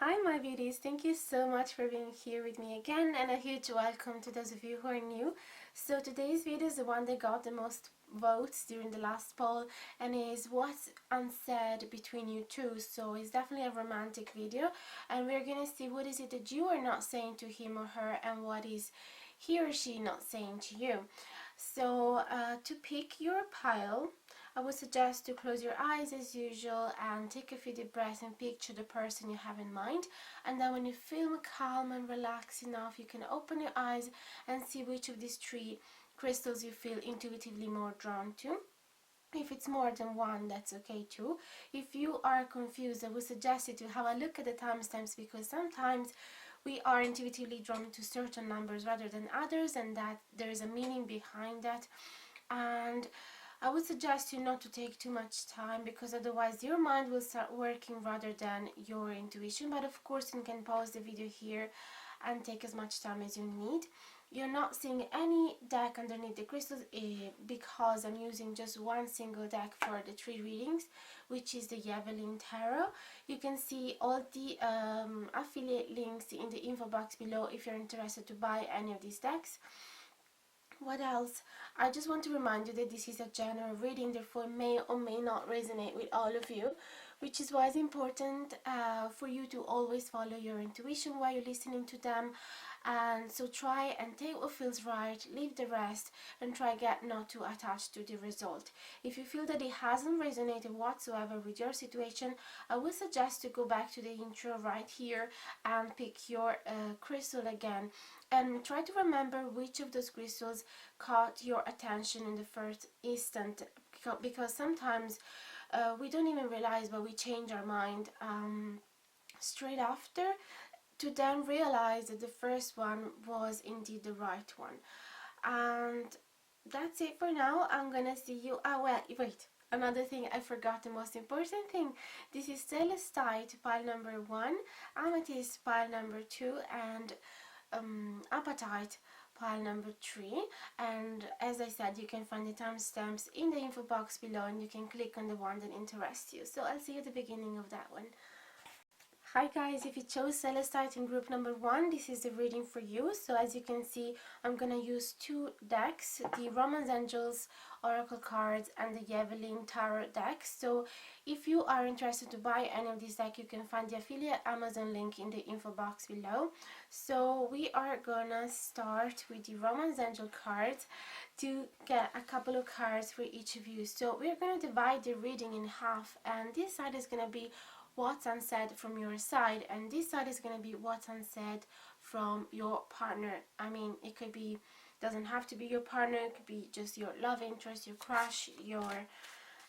Hi my beauties, thank you so much for being here with me again, and a huge welcome to those of you who are new. So today's video is the one that got the most votes during the last poll, and is what's unsaid between you two. So it's definitely a romantic video, and we're gonna see what is it that you are not saying to him or her, and what is he or she not saying to you. So to pick your pile, I would suggest to close your eyes as usual and take a few deep breaths and picture the person you have in mind. And then when you feel calm and relaxed enough, you can open your eyes and see which of these three crystals you feel intuitively more drawn to. If it's more than one, that's okay too. If you are confused, I would suggest you to have a look at the timestamps, because sometimes we are intuitively drawn to certain numbers rather than others, and that there is a meaning behind that. And I would suggest you not to take too much time, because otherwise your mind will start working rather than your intuition. But of course you can pause the video here and take as much time as you need. You're not seeing any deck underneath the crystals because I'm using just one single deck for the three readings, which is the Evelyn Tarot. You can see all the affiliate links in the info box below if you're interested to buy any of these decks. What else? I just want to remind you that this is a general reading, therefore may or may not resonate with all of you, which is why it's important for you to always follow your intuition while you're listening to them. And so try and take what feels right, leave the rest, and try get not too attached to the result. If you feel that it hasn't resonated whatsoever with your situation, I would suggest to go back to the intro right here and pick your crystal again, and try to remember which of those crystals caught your attention in the first instant, because sometimes we don't even realize, but we change our mind straight after, to then realize that the first one was indeed the right one. And that's it for now. I'm gonna see you. Wait, another thing I forgot, the most important thing. This is Celestite pile number 1, Amethyst pile number 2, and Apatite pile number 3. And as I said, you can find the timestamps in the info box below, and you can click on the one that interests you. So I'll see you at the beginning of that one. Hi guys, if you chose Celestite in group number 1, this is the reading for you. So as you can see, I'm gonna use two decks, the Romance Angels Oracle cards and the Evelyn Tarot deck. So if you are interested to buy any of these decks, you can find the affiliate Amazon link in the info box below. So we are gonna start with the Romance Angel cards to get a couple of cards for each of you. So we're gonna divide the reading in half, and this side is gonna be what's unsaid from your side, and this side is going to be what's unsaid from your partner. I mean, it could be, doesn't have to be your partner, it could be just your love interest, your crush, your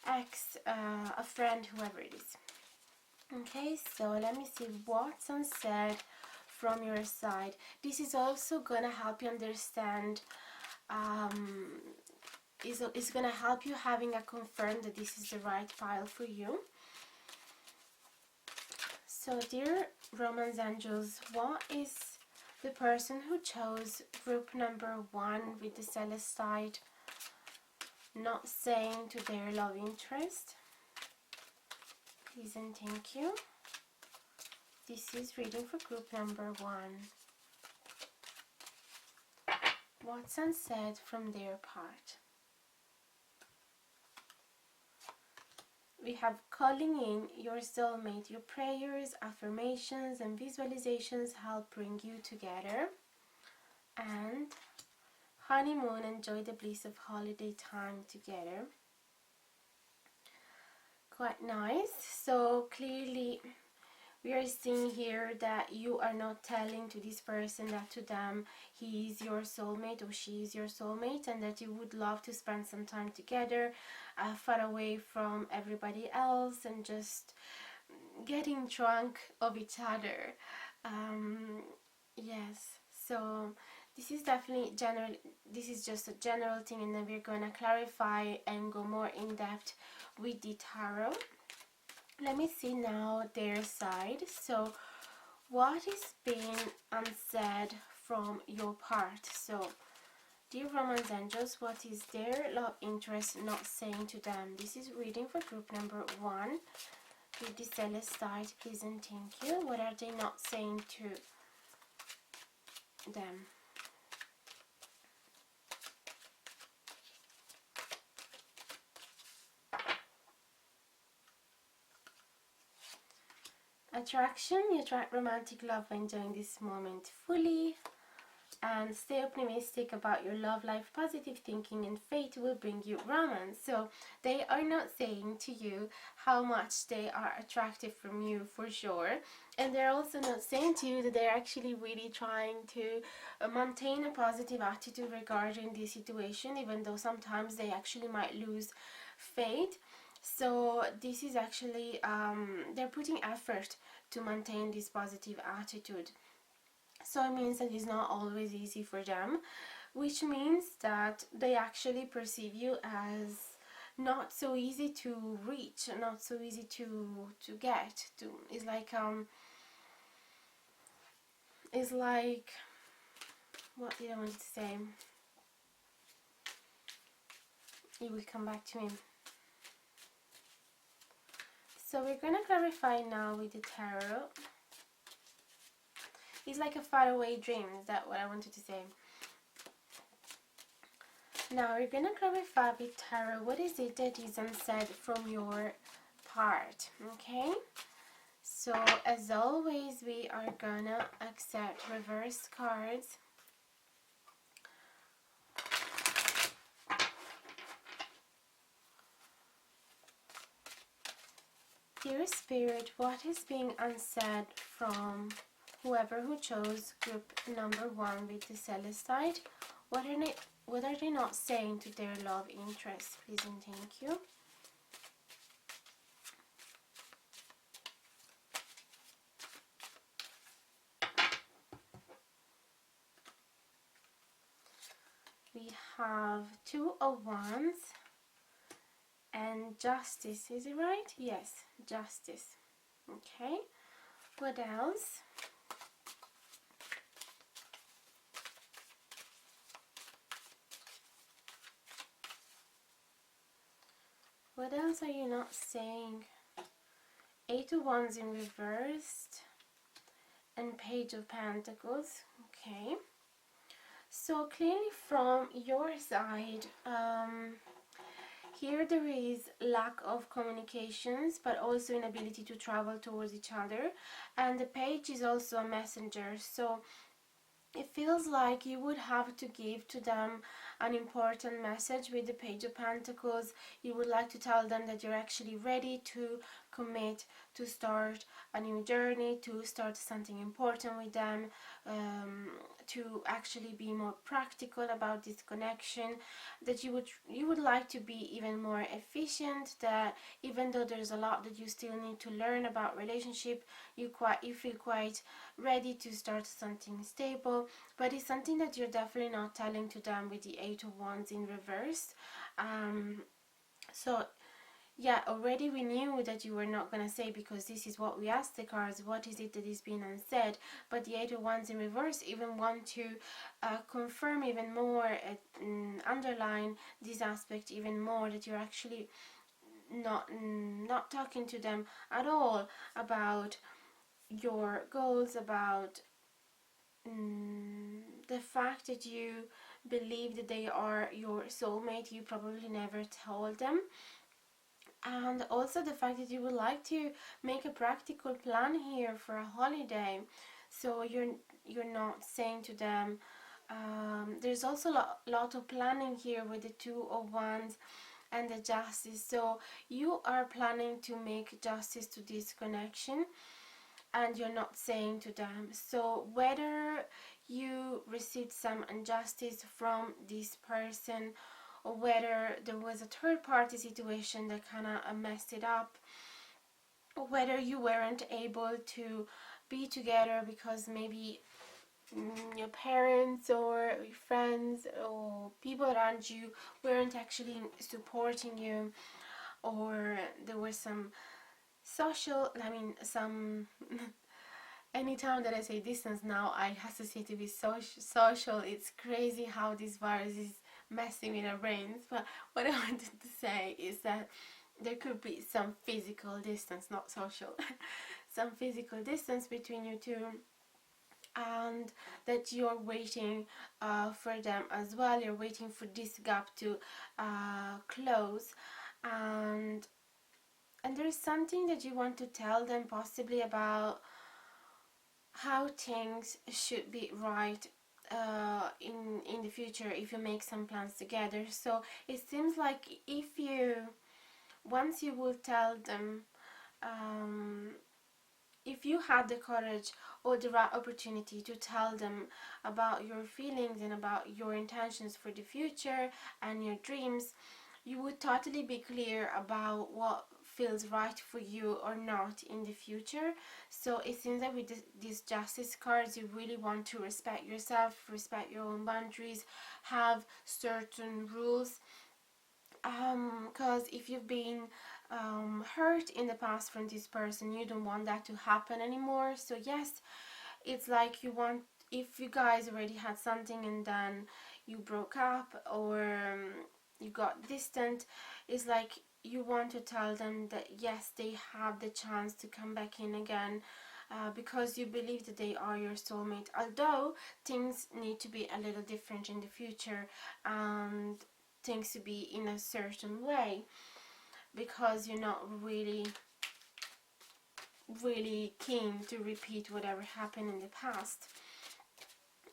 ex, a friend, whoever it is. Okay, so let me see what's unsaid from your side. This is also going to help you understand, it's going to help you having a confirm that this is the right pile for you. So dear Romance Angels, what is the person who chose group number 1 with the Celestite not saying to their love interest? Please and thank you. This is reading for group number 1. What's unsaid from their part? We have calling in your soulmate. Your prayers, affirmations, and visualizations help bring you together. And honeymoon, enjoy the bliss of holiday time together. Quite nice. So clearly we are seeing here that you are not telling to this person that to them he is your soulmate or she is your soulmate, and that you would love to spend some time together, far away from everybody else, and just getting drunk of each other. Yes, so this is definitely general. This is just a general thing, and then we're going to clarify and go more in depth with the tarot. Let me see now their side. So what is being unsaid from your part? So dear Romance Angels, what is their love interest not saying to them? This is reading for group number 1. with the Celestite, please and thank you. What are they not saying to them? Attraction, you attract romantic love when enjoying this moment fully. And stay optimistic about your love life. Positive thinking and faith will bring you romance. So they are not saying to you how much they are attractive from you, for sure. And they're also not saying to you that they're actually really trying to maintain a positive attitude regarding the situation, even though sometimes they actually might lose faith. So this is actually, they're putting effort to maintain this positive attitude. So it means that it's not always easy for them, which means that they actually perceive you as not so easy to reach, not so easy to get to. It's like what did I want to say? It will come back to me. So we're gonna clarify now with the tarot. It's like a faraway dream. Is that what I wanted to say? Now we're gonna clarify with tarot. What is it that is unsaid from your part? Okay. So as always, we are gonna accept reverse cards. Dear Spirit, what is being unsaid from whoever who chose group number 1 with the Celestite? What are they not saying to their love interest? Please and thank you. We have 2 of Wands and Justice. Is it right? Yes, Justice. Okay. What else? What else are you not saying? 8 of Wands in reversed and Page of Pentacles. Okay. So clearly from your side, here there is lack of communications, but also inability to travel towards each other. And the Page is also a messenger. So it feels like you would have to give to them an important message with the Page of Pentacles. You would like to tell them that you're actually ready to commit, to start a new journey, to start something important with them, to actually be more practical about this connection, that you would like to be even more efficient, that even though there's a lot that you still need to learn about relationship, you feel quite ready to start something stable. But it's something that you're definitely not telling to them with the 8 of Wands in reverse. So yeah, already we knew that you were not going to say, because this is what we asked the cards, what is it that is being unsaid. But the 8 of Wands in reverse even want to confirm even more, underline this aspect even more, that you're actually not talking to them at all about your goals, about the fact that you believe that they are your soulmate. You probably never told them. And also the fact that you would like to make a practical plan here for a holiday. So you're not saying to them, there's also a lot of planning here with the 2 of Wands and the Justice. So you are planning to make justice to this connection, and you're not saying to them. So whether you received some injustice from this person, or whether there was a third party situation that kind of messed it up, or whether you weren't able to be together because maybe your parents or your friends or people around you weren't actually supporting you, or there was some some anytime that I say distance now, I associate it with social. It's crazy how this virus is messing with our brains. But what I wanted to say is that there could be some physical distance, not social, some physical distance between you two, and that you're waiting for them as well. You're waiting for this gap to close, and there's something that you want to tell them, possibly about how things should be right in the future if you make some plans together. So it seems like if you, once you will tell them, if you had the courage or the right opportunity to tell them about your feelings and about your intentions for the future and your dreams, you would totally be clear about what feels right for you or not in the future. So it seems that with these justice cards, you really want to respect yourself, respect your own boundaries, have certain rules, because if you've been hurt in the past from this person, you don't want that to happen anymore. So yes, it's like you want, if you guys already had something and then you broke up, or you got distant, it's like you want to tell them that yes, they have the chance to come back in again, because you believe that they are your soulmate, although things need to be a little different in the future and things to be in a certain way, because you're not really keen to repeat whatever happened in the past.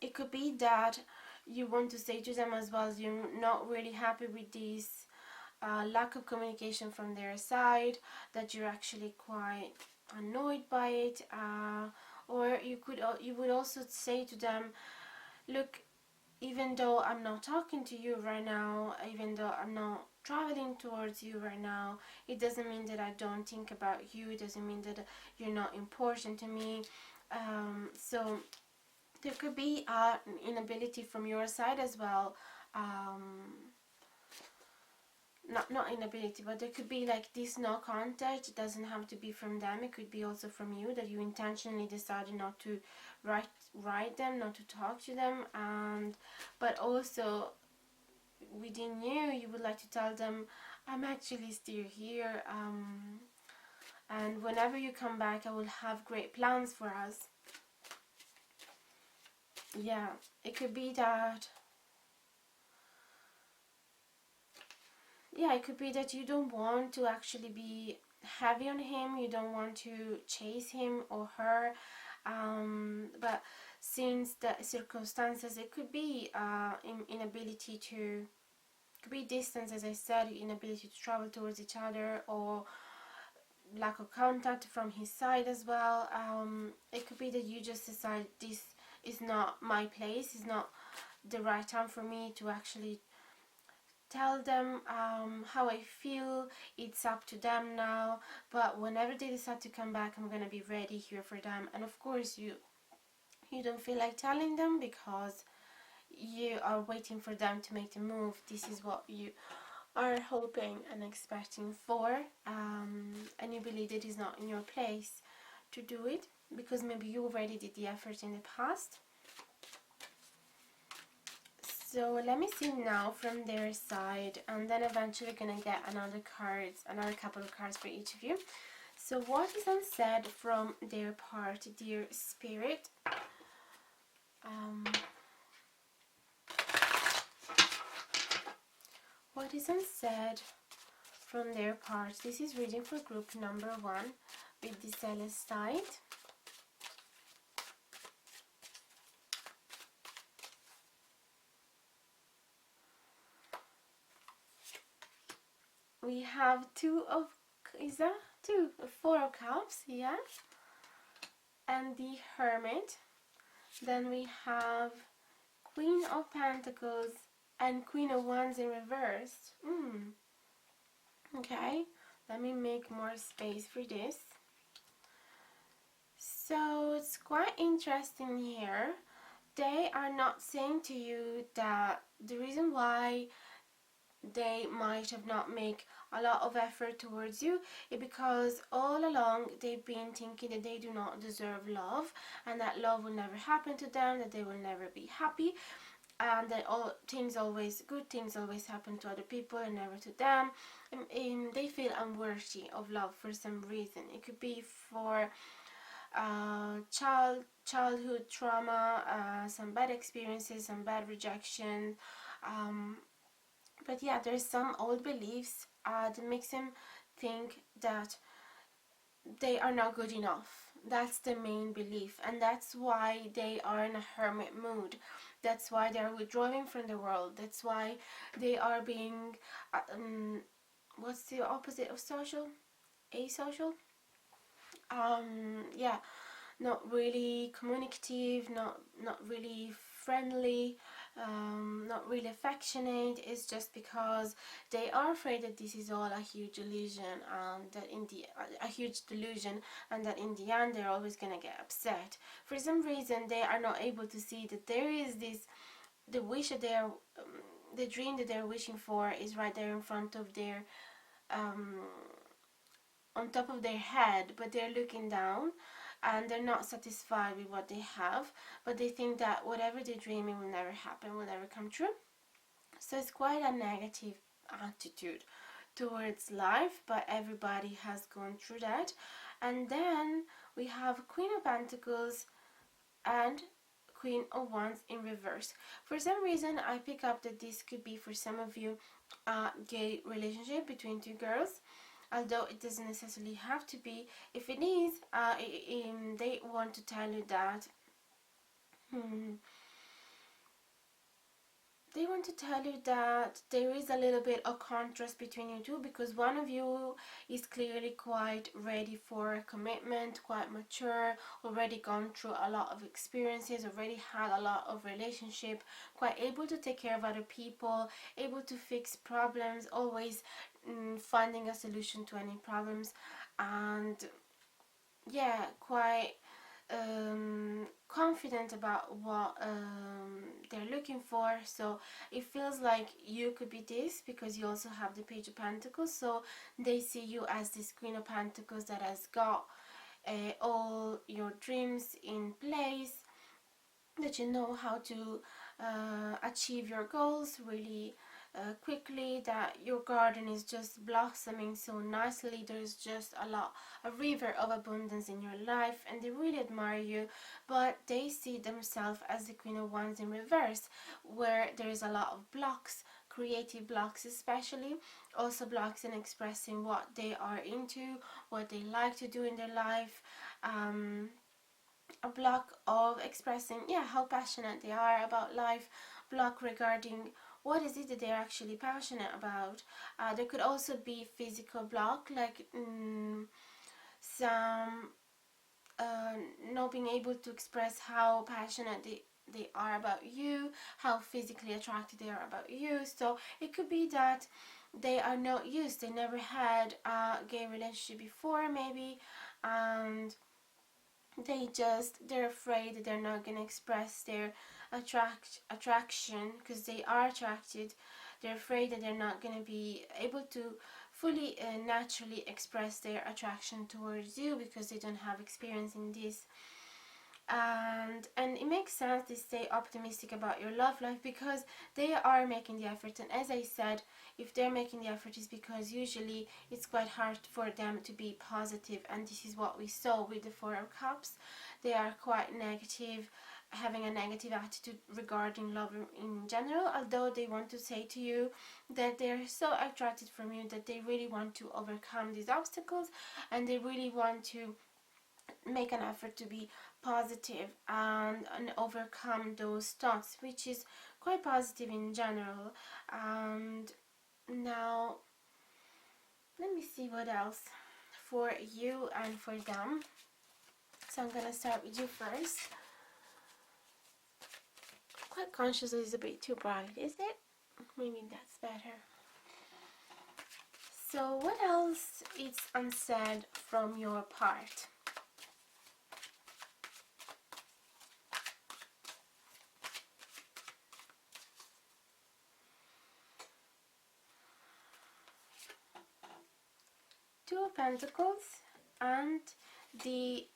It could be that you want to say to them as well, you're not really happy with this lack of communication from their side, that you're actually quite annoyed by it, or you would also say to them, look, even though I'm not talking to you right now, even though I'm not traveling towards you right now, it doesn't mean that I don't think about you. It doesn't mean that you're not important to me. So there could be an inability from your side as well. Not inability, but there could be like this no contact. It doesn't have to be from them. It could be also from you, that you intentionally decided not to write them, not to talk to them, and but also within you would like to tell them, I'm actually still here, and whenever you come back, I will have great plans for us. Yeah, it could be that. Yeah, it could be that you don't want to actually be heavy on him. You don't want to chase him or her, but since the circumstances, it could be inability to, could be distance, as I said, inability to travel towards each other, or lack of contact from his side as well. It could be that you just decide, this is not my place, it's not the right time for me to actually tell them how I feel. It's up to them now, but whenever they decide to come back, I'm gonna be ready here for them. And of course you don't feel like telling them because you are waiting for them to make the move. This is what you are hoping and expecting for, and you believe it is not in your place to do it because maybe you already did the effort in the past. So let me see now from their side, and then eventually we're gonna get another couple of cards for each of you. So what is unsaid from their part, dear spirit? What is unsaid from their part? This is reading for group number 1 with the Celestite. We have Four of Cups, yeah, and the Hermit. Then we have Queen of Pentacles and Queen of Wands in reverse. Okay, let me make more space for this. So it's quite interesting here. They are not saying to you that the reason why they might have not make a lot of effort towards you is because all along they've been thinking that they do not deserve love, and that love will never happen to them, that they will never be happy. and that good things always happen to other people and never to them. They feel unworthy of love for some reason. It could be for childhood trauma, some bad experiences, some bad rejection, but yeah, there's some old beliefs that makes them think that they are not good enough. That's the main belief, and that's why they are in a hermit mood. That's why they are withdrawing from the world. That's why they are being what's the opposite of social? Asocial. Yeah, not really communicative, not really friendly, not really affectionate. It's just because they are afraid that this is all a huge illusion, and that in the a huge delusion, and that in the end they're always gonna get upset. For some reason, they are not able to see that there is this the wish that they're the dream that they're wishing for is right there in front of their um, on top of their head, but they're looking down and they're not satisfied with what they have, but they think that whatever they're dreaming will never happen, will never come true. So it's quite a negative attitude towards life, but everybody has gone through that. And then we have Queen of Pentacles and Queen of Wands in reverse. For some reason, I pick up that this could be for some of you a gay relationship between two girls, although it doesn't necessarily have to be. If it is, they want to tell you that they want to tell you that there is a little bit of contrast between you two, because one of you is clearly quite ready for a commitment, quite mature, already gone through a lot of experiences, already had a lot of relationship, quite able to take care of other people, able to fix problems, always finding a solution to any problems, and yeah, quite confident about what they're looking for. So it feels like you could be this, because you also have the Page of Pentacles, so they see you as this Queen of Pentacles that has got all your dreams in place, that you know how to achieve your goals really quickly, that your garden is just blossoming so nicely, there's just a river of abundance in your life, and they really admire you, but they see themselves as the Queen of Wands in reverse, where there is a lot of blocks, creative blocks especially, also blocks in expressing what they are into, what they like to do in their life, a block of expressing how passionate they are about life, block regarding what is it that they're actually passionate about. There could also be physical block, like some not being able to express how passionate they are about you, how physically attracted they are about you. So it could be that they are not used, they never had a gay relationship before maybe, and they're afraid that they're not going to express their attraction, because they are attracted. They're afraid that they're not going to be able to fully naturally express their attraction towards you, because they don't have experience in this. And it makes sense to stay optimistic about your love life, because they are making the effort. And as I said, if they're making the effort, is because usually it's quite hard for them to be positive, and this is what we saw with the Four of Cups. They are quite negative, having a negative attitude regarding love in general, although they want to say to you that they're so attracted from you, that they really want to overcome these obstacles, and they really want to make an effort to be positive and overcome those thoughts, which is quite positive in general. And now let me see what else for you and for them. So I'm gonna start with you first. Quite conscious is a bit too bright, is it? Maybe that's better. So what else is unsaid from your part? Two of Pentacles and the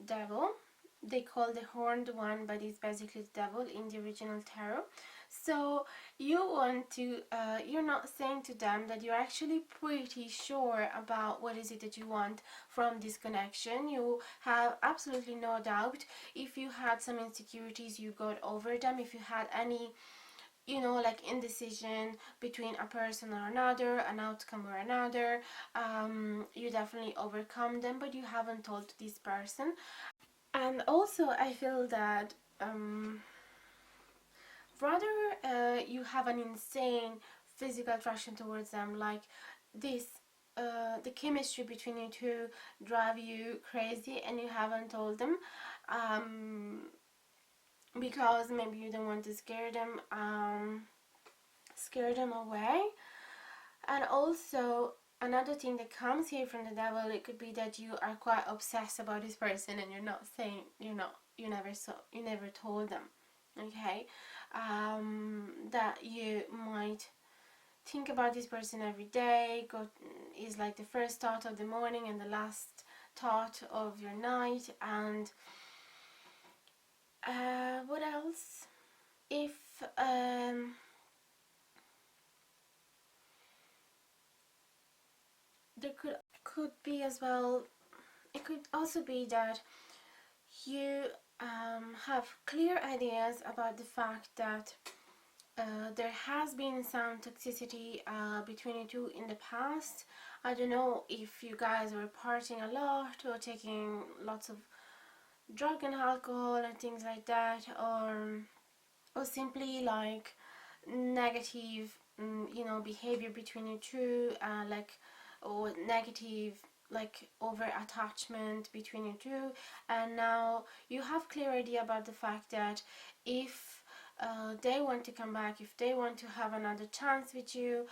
Devil. they call the horned one, but it's basically the devil in the original tarot. So you want to, you're not saying to them that you're actually pretty sure about what is it that you want from this connection. You have absolutely no doubt. If you had some insecurities, you got over them. If you had any, you know, like indecision between a person or another, an outcome or another, you definitely overcome them, but you haven't told this person. And also I feel that rather you have an insane physical attraction towards them, like this, the chemistry between you two drive you crazy, and you haven't told them, because maybe you don't want to scare them away. And also another thing that comes here from the devil, it could be that you are quite obsessed about this person and you're not saying, you never told them, okay, that you might think about this person every day, is like the first thought of the morning and the last thought of your night. And what else? If there could be as well, it could also be that you have clear ideas about the fact that there has been some toxicity between you two in the past. I don't know if you guys were partying a lot or taking lots of drug and alcohol and things like that, or simply like negative behavior between you two, like, or negative, like, over attachment between you two. And now you have clear idea about the fact that if they want to come back, if they want to have another chance with you,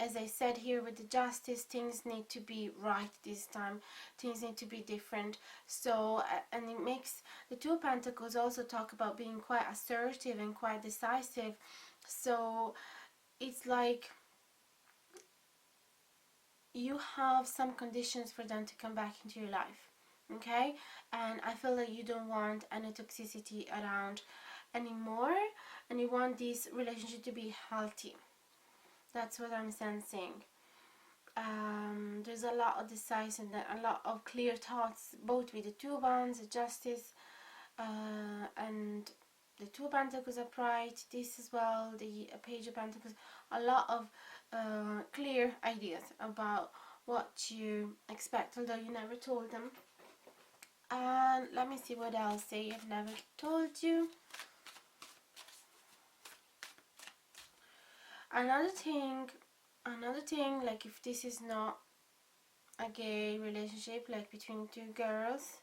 as I said here with the justice, things need to be right this time, things need to be different. So and it makes the Two of Pentacles also talk about being quite assertive and quite decisive. So it's like you have some conditions for them to come back into your life, okay? And I feel that you don't want any toxicity around anymore, and you want this relationship to be healthy. That's what I'm sensing. There's a lot of decisiveness, a lot of clear thoughts, both with the Two of Wands, the Justice, and the Two of Pentacles upright, this as well, the Page of Pentacles. A lot of clear ideas about what you expect, although you never told them. And let me see what else they have never told you. Another thing, like if this is not a gay relationship, like between two girls,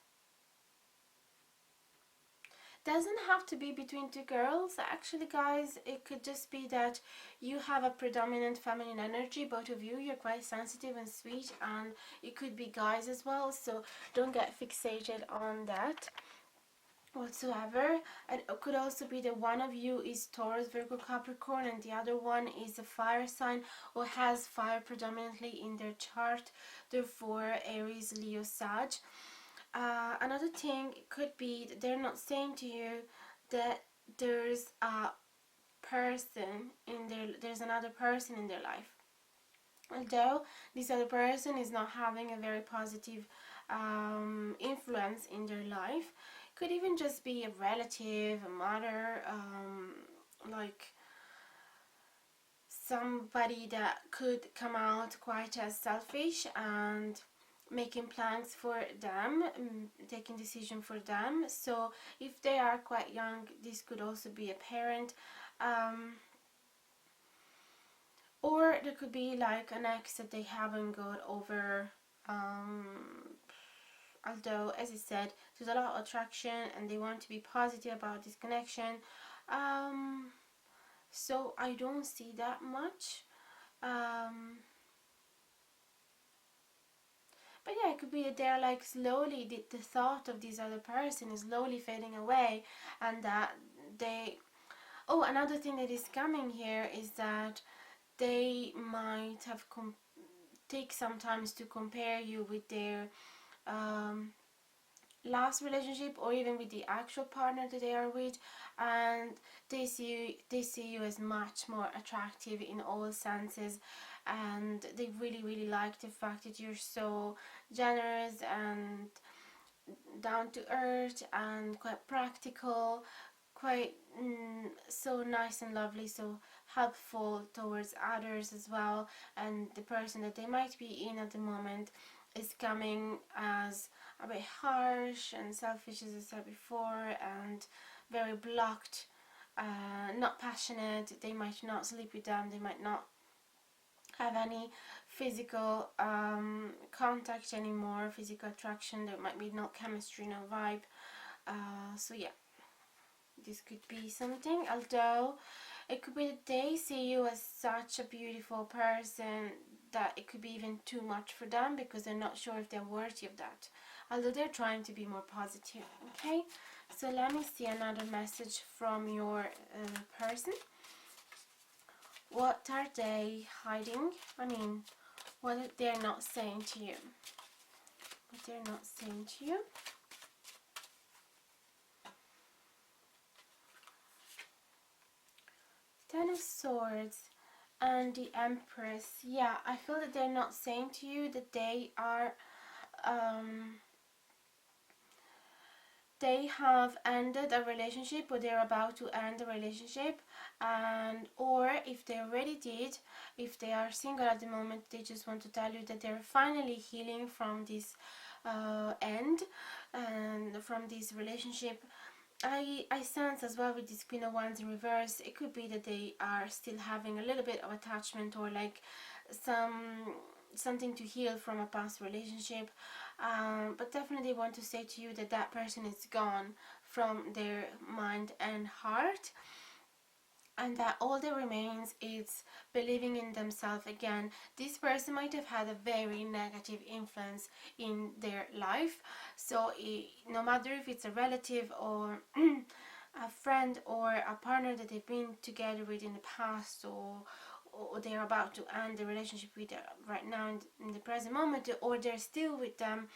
doesn't have to be between two girls actually, guys. It could just be that you have a predominant feminine energy, both of you. You're quite sensitive and sweet, and it could be guys as well, so don't get fixated on that whatsoever. And it could also be that one of you is Taurus, Virgo, Capricorn, and the other one is a fire sign or has fire predominantly in their chart, therefore Aries, Leo, Sag. Another thing could be that they're not saying to you that there's a person in there's another person in their life, although this other person is not having a very positive influence in their life. Could even just be a relative, a mother, like somebody that could come out quite as selfish and making plans for them, taking decision for them. So if they are quite young, this could also be a parent, or there could be like an ex that they haven't got over, although as I said, there's a lot of attraction and they want to be positive about this connection. So I don't see that much. But yeah, it could be that they're like slowly, the thought of this other person is slowly fading away, and that they, oh, another thing that is coming here is that they might have take some time to compare you with their last relationship or even with the actual partner that they are with, and they see you as much more attractive in all senses, and they really like the fact that you're so generous and down to earth and quite practical, quite so nice and lovely, so helpful towards others as well. And the person that they might be in at the moment is coming as a bit harsh and selfish, as I said before, and very blocked, not passionate. They might not sleep with them, they might not have any physical contact anymore, physical attraction. There might be no chemistry, no vibe. So yeah, this could be something. Although it could be that they see you as such a beautiful person that it could be even too much for them, because they're not sure if they're worthy of that, although they're trying to be more positive. Okay, so let me see another message from your person. What are they hiding? I mean, what they're not saying to you. What they're not saying to you. Ten of Swords and the Empress. Yeah, I feel that they're not saying to you that they are they have ended a relationship, or they're about to end a relationship, and or if they already did, if they are single at the moment, they just want to tell you that they're finally healing from this end and from this relationship. I sense as well with this Queen of Wands in reverse, it could be that they are still having a little bit of attachment, or like something to heal from a past relationship, but definitely want to say to you that that person is gone from their mind and heart, and that all that remains is believing in themselves again. This person might have had a very negative influence in their life, so no matter if it's a relative or a friend or a partner that they've been together with in the past, or they're about to end the relationship with right now in the present moment, or they're still with them,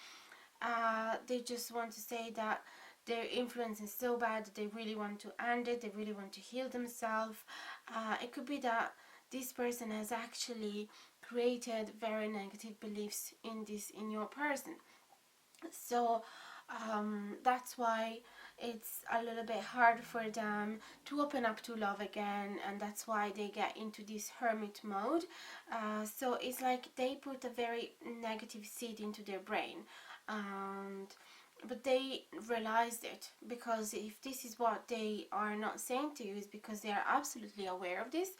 they just want to say that their influence is so bad that they really want to end it, they really want to heal themselves. It could be that this person has actually created very negative beliefs in your person. So that's why it's a little bit hard for them to open up to love again, and that's why they get into this hermit mode. So it's like they put a very negative seed into their brain, and but they realized it, because if this is what they are not saying to you, is because they are absolutely aware of this,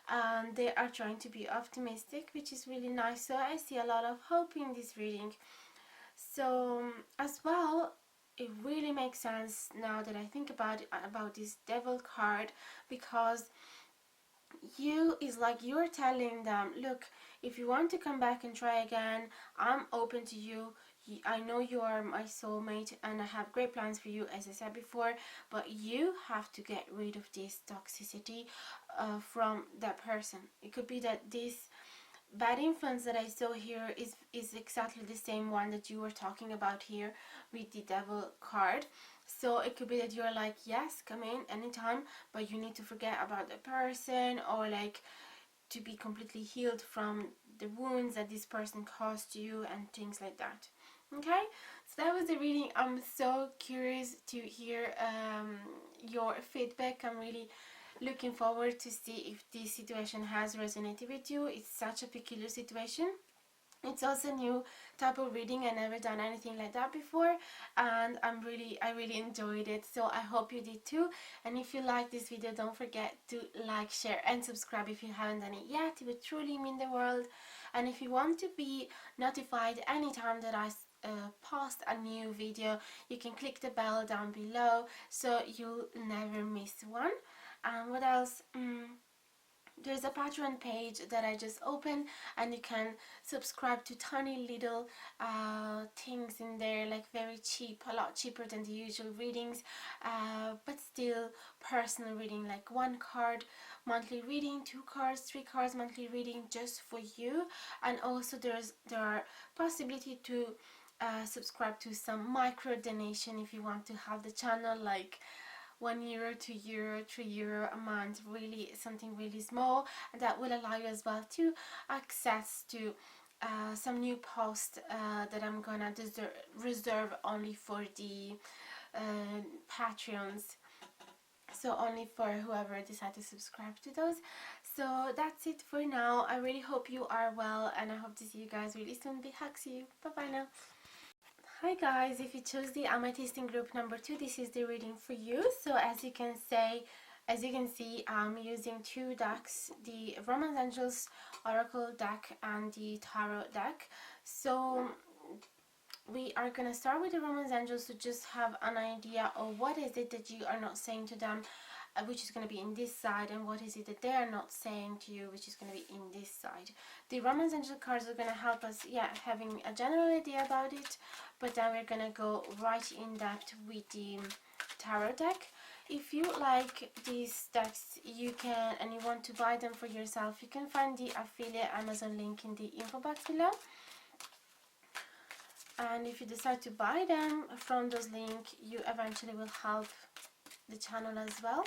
and they are trying to be optimistic, which is really nice. So I see a lot of hope in this reading. So as well, it really makes sense now that I think about this devil card, because you is like you're telling them, look, if you want to come back and try again, I'm open to you. I know you are my soulmate and I have great plans for you, as I said before, but you have to get rid of this toxicity from that person. It could be that this bad influence that I saw here is exactly the same one that you were talking about here with the devil card. So it could be that you're like, yes, come in anytime, but you need to forget about the person, or like to be completely healed from the wounds that this person caused you and things like that. Okay, so that was the reading. I'm so curious to hear your feedback. I'm really looking forward to see if this situation has resonated with you. It's such a peculiar situation. It's also a new type of reading. I never done anything like that before, and I really enjoyed it. So I hope you did too. And if you like this video, don't forget to like, share and subscribe if you haven't done it yet. It would truly mean the world. And if you want to be notified anytime that I post a new video, you can click the bell down below so you'll never miss one. And what else? There's a Patreon page that I just opened, and you can subscribe to tiny little things in there, like very cheap, a lot cheaper than the usual readings, but still personal reading, like 1 card monthly reading, 2 cards, 3 cards monthly reading just for you. And also there are possibility to subscribe to some micro donation if you want to help the channel, like €1, €2, €3 a month, really something really small, and that will allow you as well to access to some new posts that I'm gonna reserve only for the Patreons, so only for whoever decides to subscribe to those. So that's it for now. I really hope you are well, and I hope to see you guys really soon. Big hugs to you. Bye bye now. Hi guys, if you chose the Amethyst in group number 2, this is the reading for you. So as you can see, I'm using 2 decks, the Romance Angels Oracle deck and the Tarot deck. So we are gonna start with the Romance Angels to just have an idea of what is it that you are not saying to them, which is going to be in this side, and what is it that they are not saying to you, which is going to be in this side. The Romance Angel cards are going to help us, having a general idea about it, but then we're going to go right in depth with the Tarot deck. If you like these decks, you can, and you want to buy them for yourself, you can find the affiliate Amazon link in the info box below. And if you decide to buy them from those links, you eventually will help the channel as well.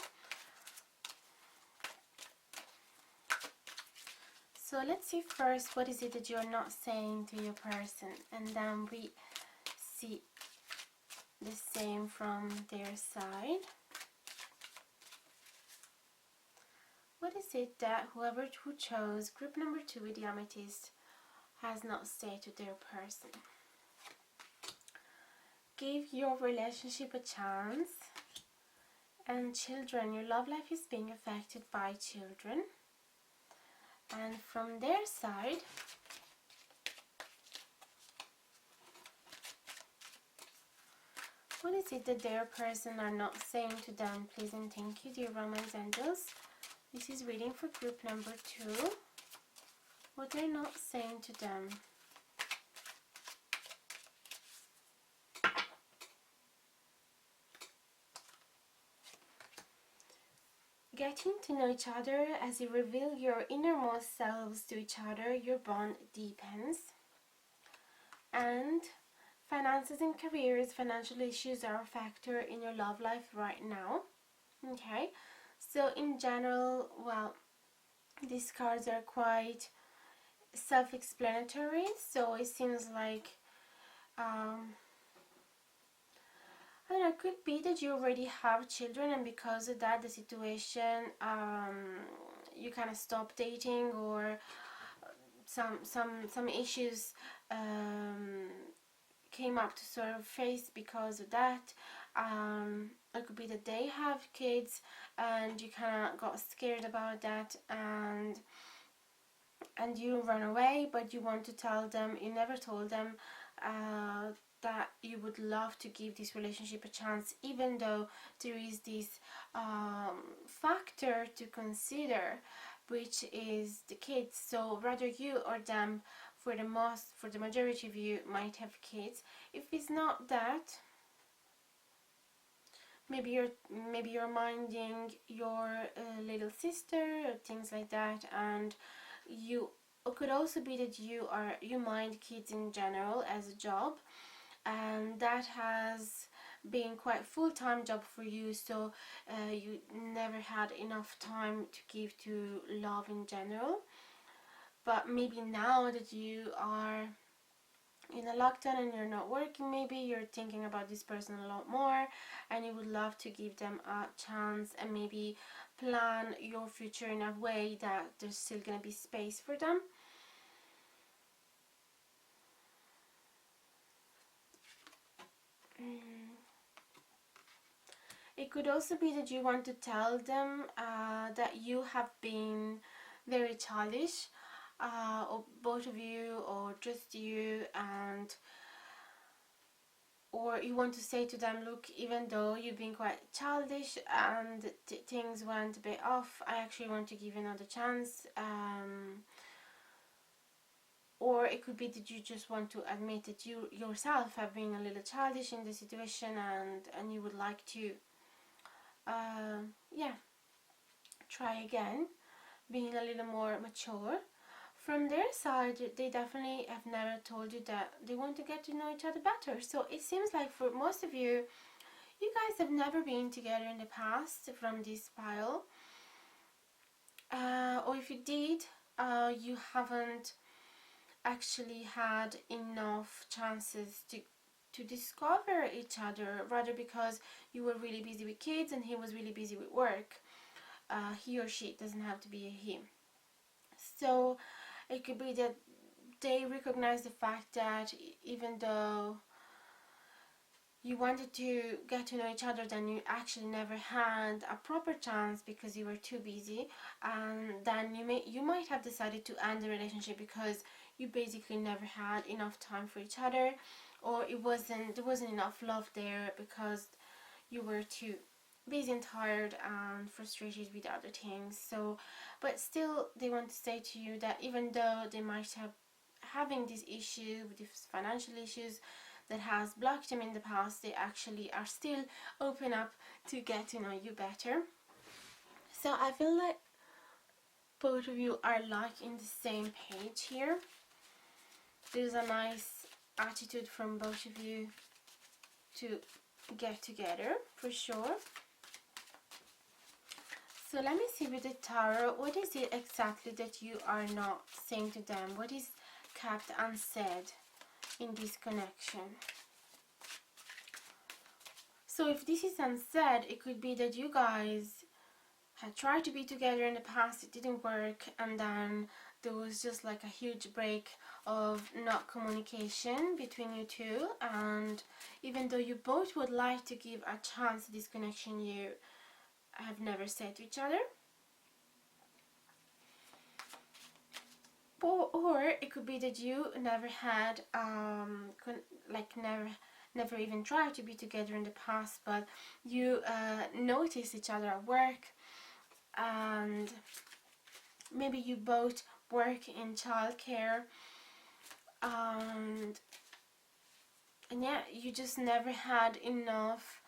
So let's see first what is it that you're not saying to your person, and then we see the same from their side. What is it that whoever who chose group number 2 with the Amethyst has not said to their person? Give your relationship a chance. And children, your love life is being affected by children. And from their side, what is it that their person are not saying to them? Please and thank you, dear Romance Angels. This is reading for group number 2. What they're not saying to them. Getting to know each other, as you reveal your innermost selves to each other, your bond deepens. And finances and careers, financial issues are a factor in your love life right now. Okay, so in general, well, these cards are quite self-explanatory, so it seems like I don't know, it could be that you already have children, and because of that the situation, you kind of stop dating, or some issues came up to sort of face because of that. It could be that they have kids and you kind of got scared about that, and you run away, but you want to tell them, you never told them that you would love to give this relationship a chance, even though there is this factor to consider, which is the kids. So rather you or them, for the majority of you, might have kids. If it's not that, maybe you're minding your little sister or things like that, and it could also be that you mind kids in general as a job, and that has been quite full-time job for you, so you never had enough time to give to love in general. But maybe now that you are in a lockdown and you're not working, maybe you're thinking about this person a lot more, and you would love to give them a chance and maybe plan your future in a way that there's still gonna be space for them. It could also be that you want to tell them that you have been very childish, or both of you, or just you, or you want to say to them, look, even though you've been quite childish and things went a bit off, I actually want to give you another chance. Or it could be that you just want to admit that you yourself have been a little childish in the situation, and you would like to try again, being a little more mature. from their side, they definitely have never told you that they want to get to know each other better. So it seems like for most of you, you guys have never been together in the past from this pile. Or if you did, you haven't actually had enough chances to discover each other, rather because you were really busy with kids and he was really busy with work. He or she, it doesn't have to be a he. So it could be that they recognize the fact that even though you wanted to get to know each other, then you actually never had a proper chance because you were too busy, and then you might have decided to end the relationship because you basically never had enough time for each other, or there wasn't enough love there because you were too busy and tired and frustrated with other things. So, but still, they want to say to you that even though they might have having this issue with these financial issues that has blocked them in the past, they actually are still open up to get to know you better. So I feel like both of you are like in the same page here. There's a nice attitude from both of you to get together for sure. So let me see with the tarot, what is it exactly that you are not saying to them? What is kept unsaid in this connection? So if this is unsaid, it could be that you guys had tried to be together in the past, it didn't work, and then there was just like a huge break of not communication between you two, and even though you both would like to give a chance to this connection, you have never said to each other. Or it could be that you never had never even tried to be together in the past, but you noticed each other at work, and maybe you both work in childcare, and yeah, you just never had enough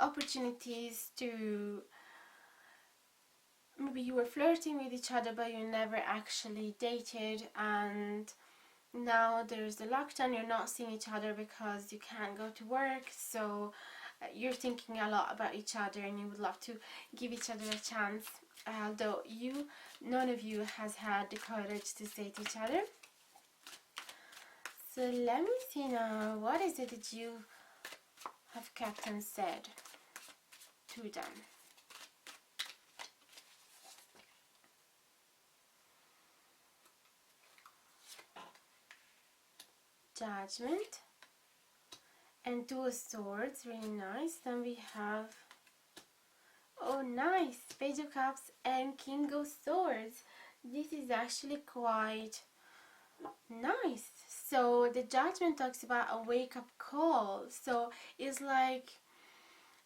opportunities to. Maybe you were flirting with each other, but you never actually dated, and now there's the lockdown, you're not seeing each other because you can't go to work, so you're thinking a lot about each other and you would love to give each other a chance, although none of you has had the courage to say to each other. So let me see now, what is it that you have kept unsaid to them? Judgment and Two of Swords, really nice. Then we have, oh nice, Page of Cups and King of Swords. This is actually quite nice. So the Judgment talks about a wake-up call, so it's like,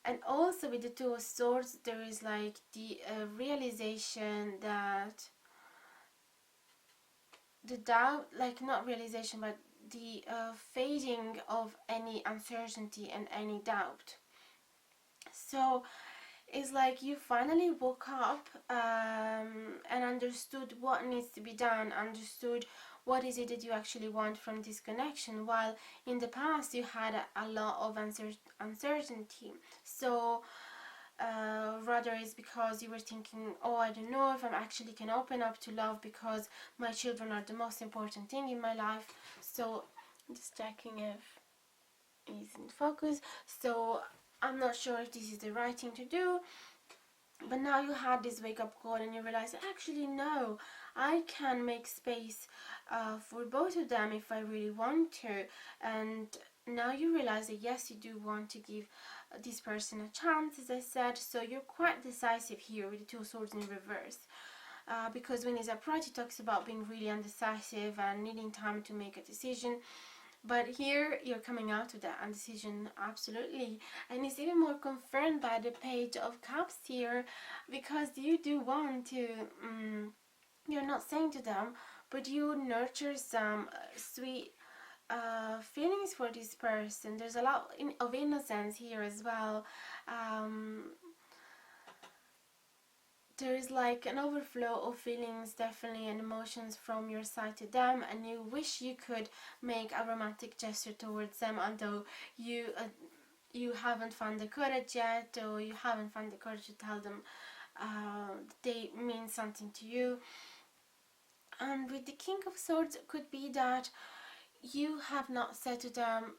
and also with the Two of Swords there is like the realization that the doubt, like not realization, but the fading of any uncertainty and any doubt. So it's like you finally woke up and understood what needs to be done, understood what is it that you actually want from this connection, while in the past you had a lot of uncertainty. So rather it's because you were thinking, oh, I don't know if I actually can open up to love because my children are the most important thing in my life. So just checking if he's in focus. So I'm not sure if this is the right thing to do, but now you had this wake-up call and you realize, actually no, I can make space for both of them if I really want to. And now you realize that yes, you do want to give this person a chance, as I said. So you're quite decisive here with the Two of Swords in reverse, because when it's upright, it talks about being really undecisive and needing time to make a decision. But here you're coming out of that indecision, absolutely. And it's even more confirmed by the Page of Cups here, because you do want to, you're not saying to them, but you nurture some sweet feelings for this person. There's a lot of innocence here as well. there is like an overflow of feelings, definitely, and emotions from your side to them, and you wish you could make a romantic gesture towards them, although you haven't found the courage yet, or you haven't found the courage to tell them they mean something to you. And with the King of Swords, it could be that you have not said to them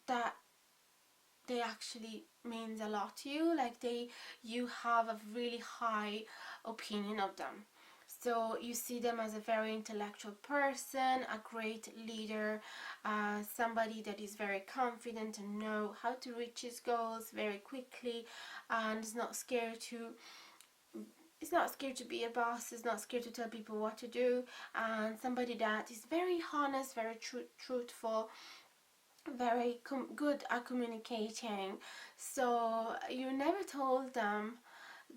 that they actually means a lot to you, like you have a really high opinion of them. So you see them as a very intellectual person, a great leader, somebody that is very confident and know how to reach his goals very quickly, and is not scared to be a boss, is not scared to tell people what to do, and somebody that is very honest, very truthful, very good at communicating. So you never told them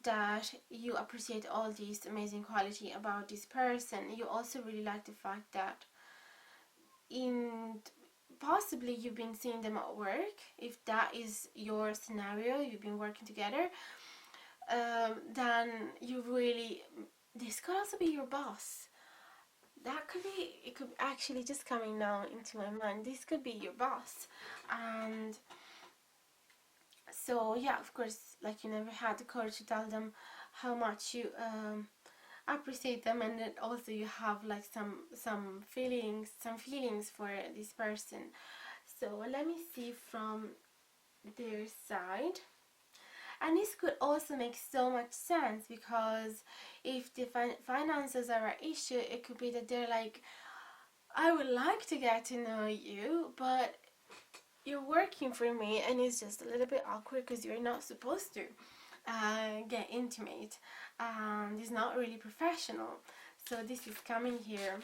that you appreciate all these amazing quality about this person. You also really like the fact that in possibly you've been seeing them at work. If that is your scenario, you've been working together, then you really, this could also be your boss. That could be, it could actually just coming now into my mind, this could be your boss. And so yeah, of course, like, you never had the courage to tell them how much you appreciate them, and that also you have like some feelings for this person. So let me see from their side. And this could also make so much sense, because if the finances are an issue, it could be that they're like, I would like to get to know you, but you're working for me, and it's just a little bit awkward because you're not supposed to get intimate, and it's not really professional. So this is coming here.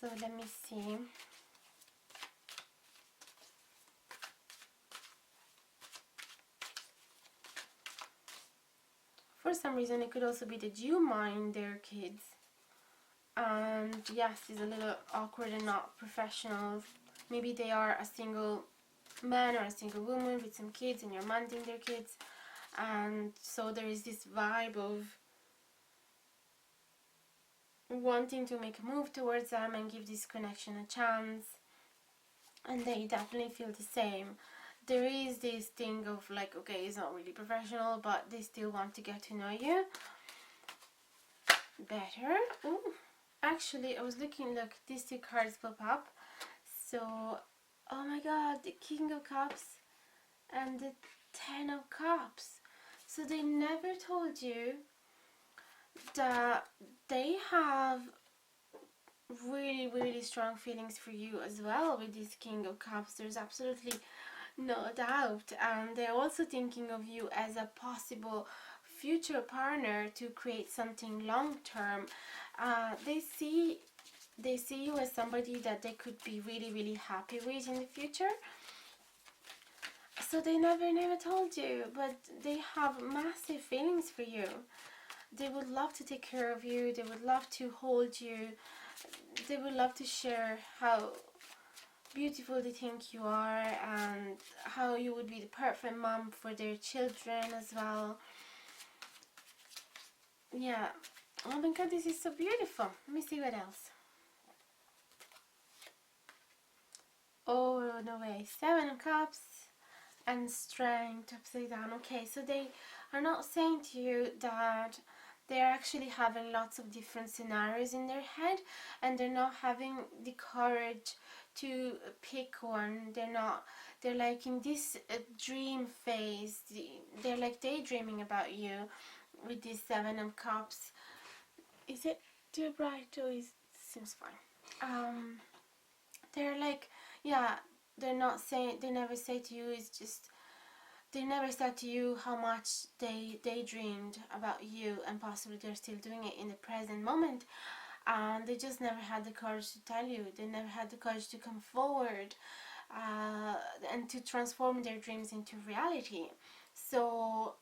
So let me see. For some reason, it could also be that you mind their kids, and yes, it's a little awkward and not professional. Maybe they are a single man or a single woman with some kids, and you're minding their kids, and so there is this vibe of wanting to make a move towards them and give this connection a chance, and they definitely feel the same. There is this thing of like, okay, it's not really professional, but they still want to get to know you better. Ooh. Actually, I was looking, look, these two cards pop up. So, oh my god, the King of Cups and the Ten of Cups. So they never told you that they have really, really strong feelings for you as well with this King of Cups. There's absolutely no doubt. And they're also thinking of you as a possible future partner to create something long-term. They see you as somebody that they could be really, really happy with in the future. So they never told you, but they have massive feelings for you. They would love to take care of you. They would love to hold you. They would love to share how beautiful they think you are, and how you would be the perfect mom for their children as well. Yeah. Oh my god, this is so beautiful. Let me see what else. Oh, no way. Seven of Cups and Strength upside down. Okay, so they are not saying to you that they're actually having lots of different scenarios in their head, and they're not having the courage to pick one. They're like in this dream phase. They're like daydreaming about you with this Seven of Cups. Is it too bright, or seems fine? They're like, yeah, they're not saying, they never say to you, it's just, they never said to you how much they daydreamed about you, and possibly they're still doing it in the present moment, and they just never had the courage to tell you. They never had the courage to come forward and to transform their dreams into reality. So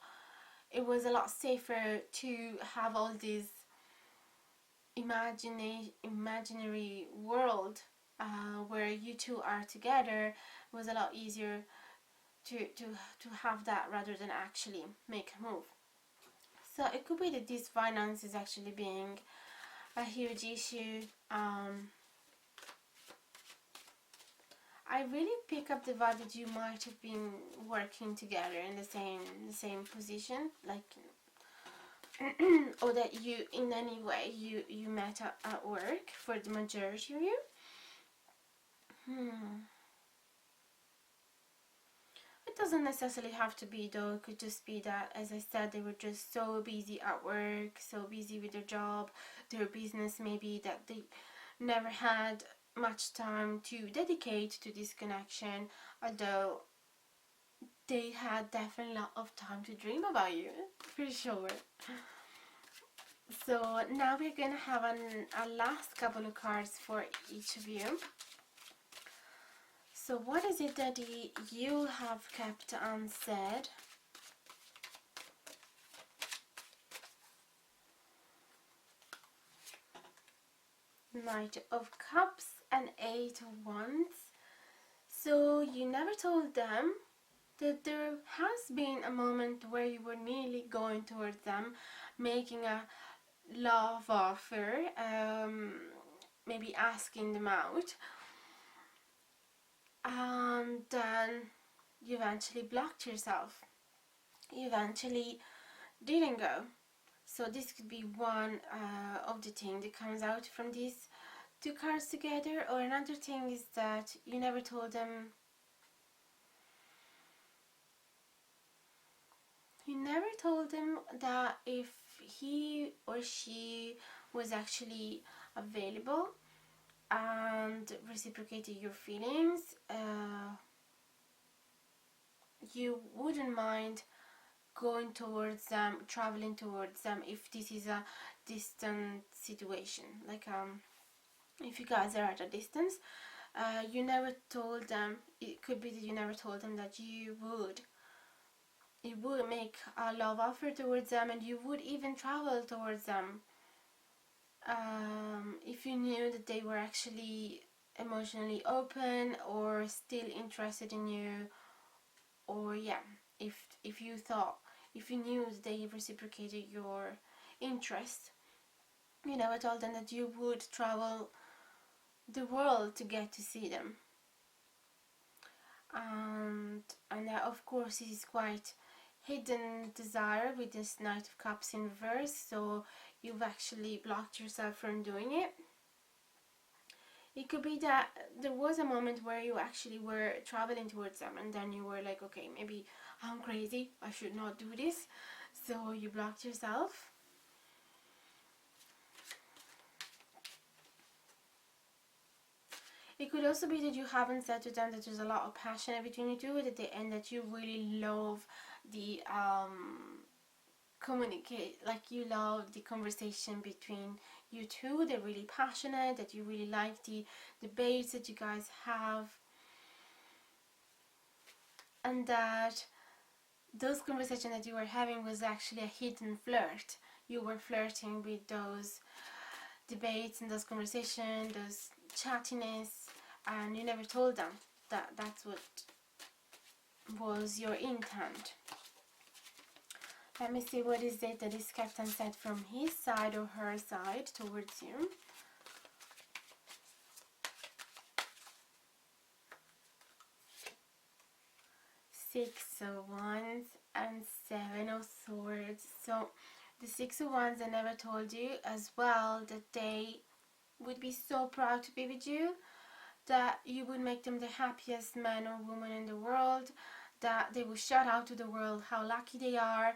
it was a lot safer to have all these imaginary world where you two are together, was a lot easier to have that rather than actually make a move. So it could be that this finance is actually being a huge issue. I really pick up the vibe that you might have been working together in the same position, like or that you in any way you met at work for the majority of you. It doesn't necessarily have to be though. It could just be that, as I said, they were just so busy at work, so busy with their job, their business maybe, that they never had much time to dedicate to this connection, although they had definitely a lot of time to dream about you, for sure. So now we're gonna have a last couple of cards for each of you. So what is it that you have kept unsaid? Knight of Cups and Eight of Wands. So you never told them that there has been a moment where you were nearly going towards them, making a love offer, maybe asking them out, and then you eventually blocked yourself. You eventually didn't go. So this could be one of the things that comes out from these two cards together. Or another thing is that you never told them. You never told them that if he or she was actually available and reciprocated your feelings, you wouldn't mind going towards them, traveling towards them, if this is a distant situation, like if you guys are at a distance. You never told them, it could be that you never told them that you would make a love offer towards them, and you would even travel towards them, if you knew that they were actually emotionally open or still interested in you, or if you knew that they reciprocated your interest. You never told them that you would travel the world to get to see them. And that, of course, is quite hidden desire with this Knight of Cups in reverse, so you've actually blocked yourself from doing it. It could be that there was a moment where you actually were traveling towards them, and then you were like, okay, maybe I'm crazy, I should not do this, so you blocked yourself. It could also be that you haven't said to them that there's a lot of passion between you two, and that you really love the communicate, like you love the conversation between you two. They're really passionate, that you really like the debates that you guys have, and that those conversations that you were having was actually a hidden flirt. You were flirting with those debates and those conversations, those chattiness, and you never told them that that's what was your intent. Let me see what is it that is kept unsaid from his side or her side towards you. Six of Wands and Seven of Swords. So the Six of Wands, I never told you as well that they would be so proud to be with you, that you would make them the happiest man or woman in the world, that they will shout out to the world how lucky they are.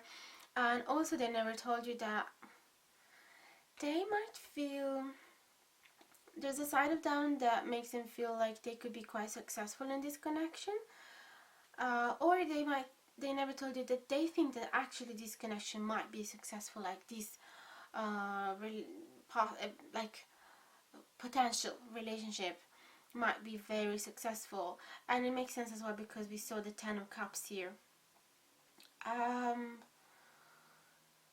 And also they never told you that they might feel, there's a side of them that makes them feel like they could be quite successful in this connection, or they never told you that they think that actually this connection might be successful, like this like potential relationship might be very successful. And it makes sense as well because we saw the Ten of Cups here.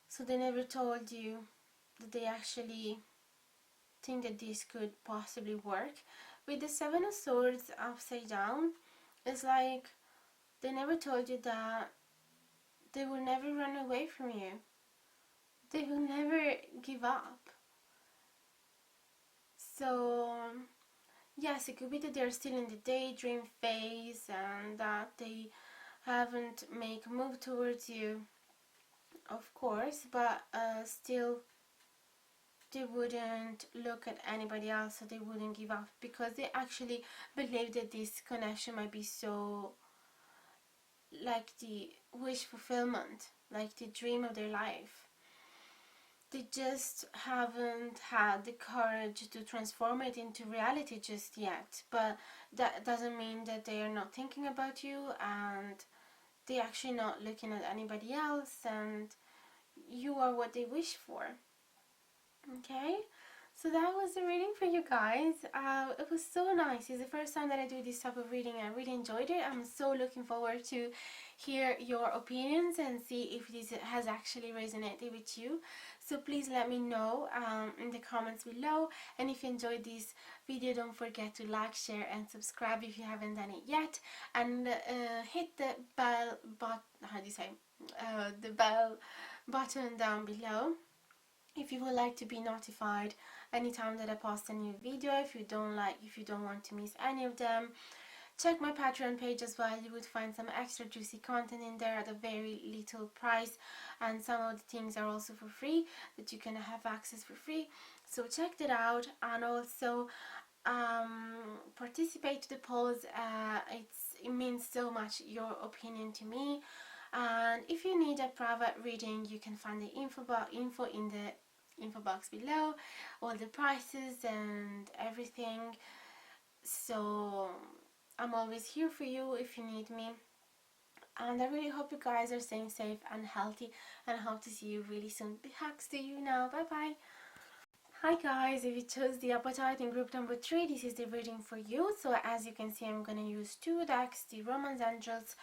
So they never told you that they actually think that this could possibly work. With the Seven of Swords upside down, it's like they never told you that they will never run away from you. They will never give up. So yes, it could be that they're still in the daydream phase and that they haven't made a move towards you, of course, but still they wouldn't look at anybody else, so they wouldn't give up, because they actually believe that this connection might be so like the wish fulfillment, like the dream of their life. They just haven't had the courage to transform it into reality just yet, but that doesn't mean that they are not thinking about you, and they're actually not looking at anybody else, and you are what they wish for. Okay, so that was the reading for you guys. It was so nice. It's the first time that I do this type of reading. I really enjoyed it. I'm so looking forward to hear your opinions and see if this has actually resonated with you. So please let me know in the comments below, and if you enjoyed this video, don't forget to like, share and subscribe if you haven't done it yet, and hit the bell the bell button down below if you would like to be notified anytime that I post a new video. If you don't want to miss any of them, check my Patreon page as well. You would find some extra juicy content in there at a very little price, and some of the things are also for free, that you can have access for free. So check that out, and also participate to the polls. It means so much, your opinion, to me. And if you need a private reading, you can find the info in the info box below, all the prices and everything. So I'm always here for you if you need me, and I really hope you guys are staying safe and healthy, and I hope to see you really soon. Big hugs to you now. Bye bye. Hi guys, if you chose the Apatite in group number 3, this is the reading for you. So as you can see, I'm going to use 2 decks, the Romance Angels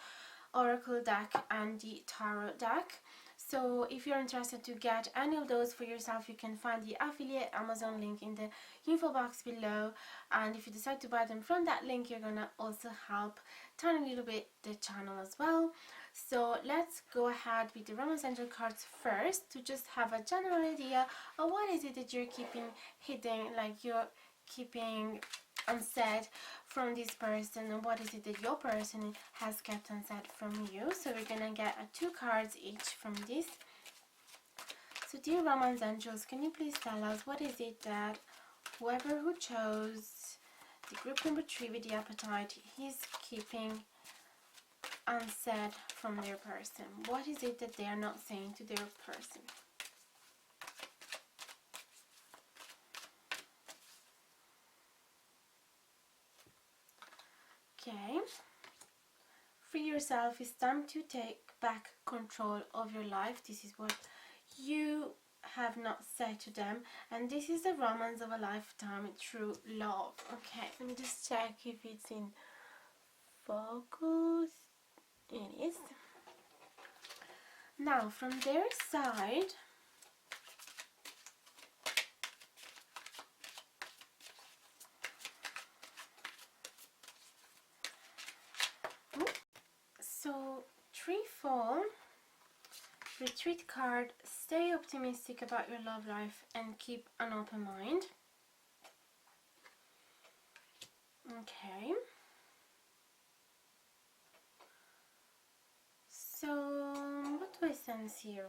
Oracle deck and the Tarot deck. So if you're interested to get any of those for yourself, you can find the affiliate Amazon link in the info box below, and if you decide to buy them from that link, you're gonna also help turn a little bit the channel as well. So let's go ahead with the Romance Angel cards first, to just have a general idea of what is it that you're keeping hidden, like you're keeping unsaid from this person, and what is it that your person has kept unsaid from you. So we're gonna get 2 cards each from this. So dear Romance Angels, can you please tell us what is it that whoever who chose the group number 3 with the Apatite is keeping unsaid from their person? What is it that they are not saying to their person? Okay, free yourself. It's time to take back control of your life. This is what you have not said to them, and this is the romance of a lifetime, true love. Okay, let me just check if it's in focus. It is. Now from their side, so 3-4 retreat card. Stay optimistic about your love life and keep an open mind. Okay, so what do I sense here?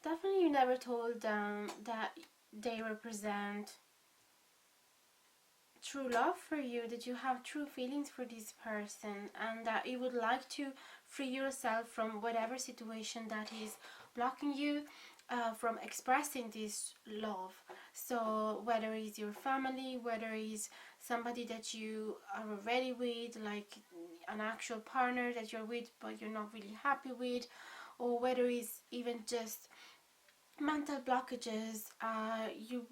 Definitely you never told them that they represent true love for you, that you have true feelings for this person, and that you would like to free yourself from whatever situation that is blocking you from expressing this love. So whether it's your family, whether it's somebody that you are already with, like an actual partner that you're with but you're not really happy with, or whether it's even just mental blockages, you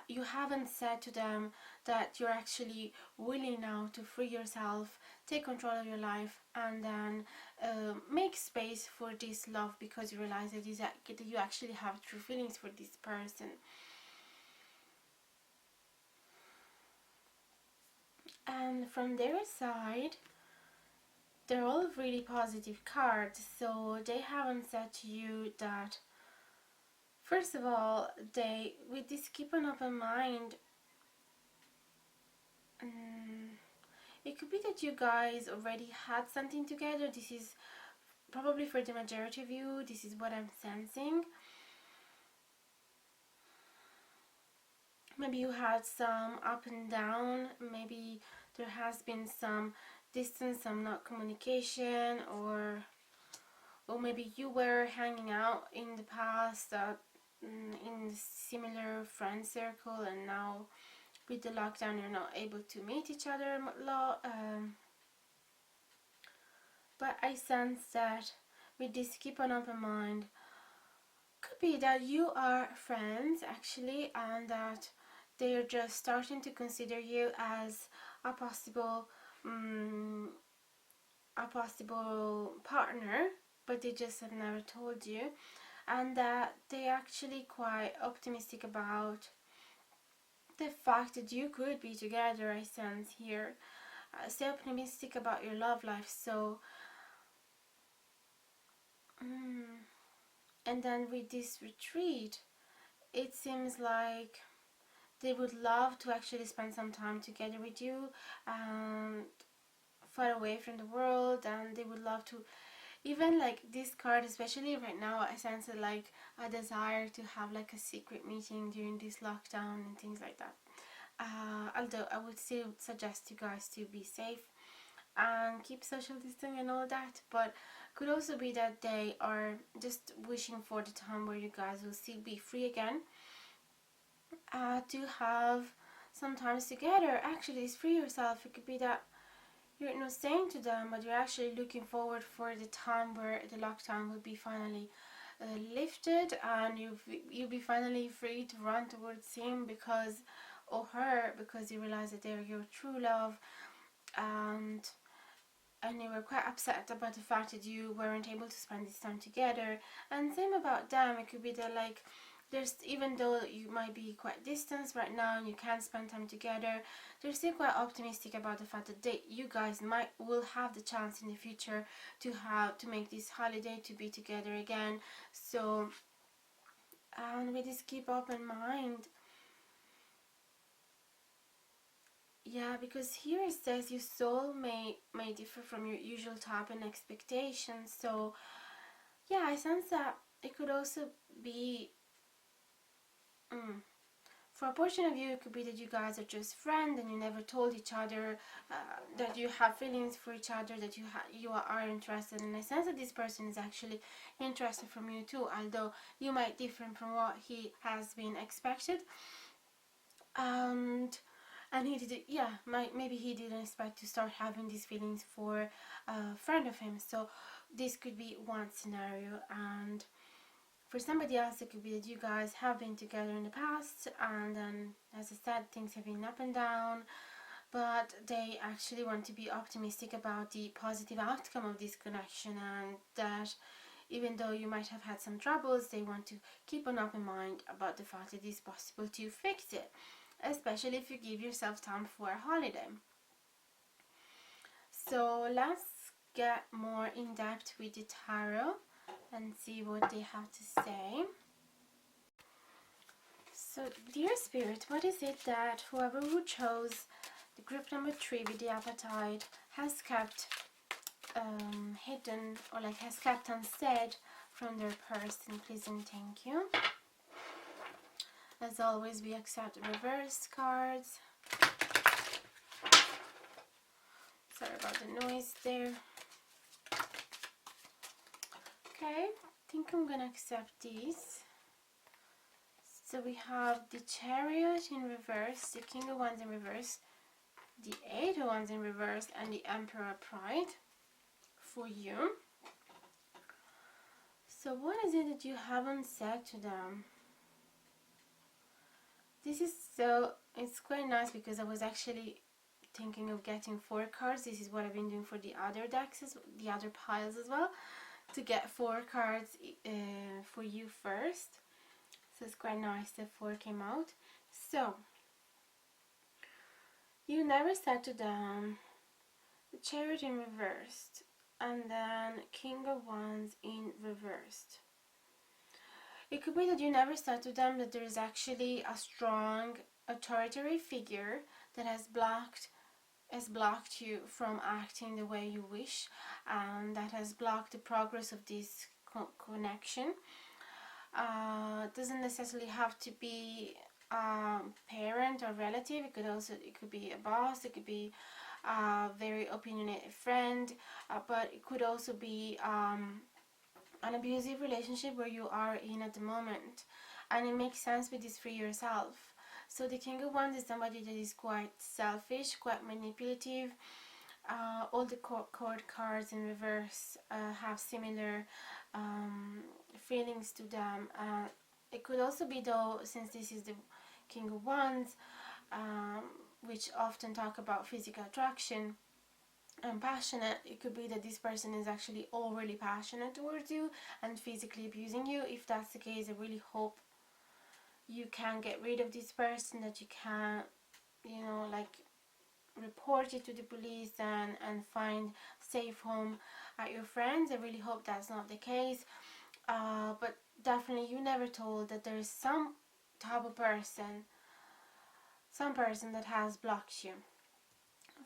you haven't said to them that you're actually willing now to free yourself, take control of your life, and then make space for this love, because you realize that you actually have true feelings for this person. And from their side, they're all really positive cards, so they haven't said to you that, first of all, they, with this keep an open mind, it could be that you guys already had something together. This is probably for the majority of you, this is what I'm sensing. Maybe you had some up and down, maybe there has been some distance, some not communication, or maybe you were hanging out in the past in similar friend circle, and now with the lockdown you're not able to meet each other a lot. But I sense that with this keep an open mind, could be that you are friends actually, and that they're just starting to consider you as a possible partner, but they just have never told you, and that they're actually quite optimistic about the fact that you could be together. I sense here, stay optimistic about your love life. So and then with this retreat, it seems like they would love to actually spend some time together with you, and far away from the world, and they would love to, even like this card especially right now, I sense it like a desire to have like a secret meeting during this lockdown and things like that. Although I would still suggest you guys to be safe and keep social distancing and all that, but could also be that they are just wishing for the time where you guys will still be free again, to have some times together. Actually, it's free yourself. It could be that you're not saying to them, but you're actually looking forward for the time where the lockdown will be finally lifted, and you'll be finally free to run towards him because, or her, because you realize that they're your true love, and you were quite upset about the fact that you weren't able to spend this time together. And same about them, it could be that like there's, even though you might be quite distant right now and you can't spend time together, they're still quite optimistic about the fact that you guys will have the chance in the future to make this holiday, to be together again. So and with this keep open mind, yeah, because here it says your soul may differ from your usual type and expectations. So yeah, I sense that it could also be for a portion of you, it could be that you guys are just friends and you never told each other that you have feelings for each other, that you are interested. And I sense that this person is actually interested from you too, although you might differ from what he has been expected. And he did, yeah, maybe he didn't expect to start having these feelings for a friend of him. So this could be one scenario. And for somebody else, it could be that you guys have been together in the past, and then, as I said, things have been up and down, but they actually want to be optimistic about the positive outcome of this connection, and that even though you might have had some troubles, they want to keep an open mind about the fact that it is possible to fix it, especially if you give yourself time for a holiday. So let's get more in depth with the tarot and see what they have to say. So, dear Spirit, what is it that whoever who chose the group number 3 with the Apatite has kept hidden, or like has kept unsaid from their person? Please and thank you. As always, we accept reverse cards. Sorry about the noise there. Okay, I think I'm gonna accept these. So we have the Chariot in reverse, the King of Wands in reverse, the 8 of Wands in reverse, and the Emperor Pride for you. So what is it that you haven't said to them? This is so, it's quite nice because I was actually thinking of getting 4 cards. This is what I've been doing for the other decks, the other piles as well, to get 4 cards for you first. So it's quite nice that 4 came out. So, you never settle down, the Chariot in reversed, and then King of Wands in reversed. It could be that you never said to them that there is actually a strong authoritarian figure that has blocked you from acting the way you wish, and that has blocked the progress of this connection. Doesn't necessarily have to be a parent or relative. It could be a boss, it could be a very opinionated friend, but it could also be an abusive relationship where you are in at the moment, and it makes sense with this for yourself. So the King of Wands is somebody that is quite selfish, quite manipulative. All the court cards in reverse have similar feelings to them. It could also be, though, since this is the King of Wands, which often talk about physical attraction and passionate, it could be that this person is actually overly passionate towards you and physically abusing you. If that's the case, I really hope you can get rid of this person, that you can, like, report it to the police and find safe home at your friends. I really hope that's not the case. But definitely you never told that there is some type of person, some person that has blocked you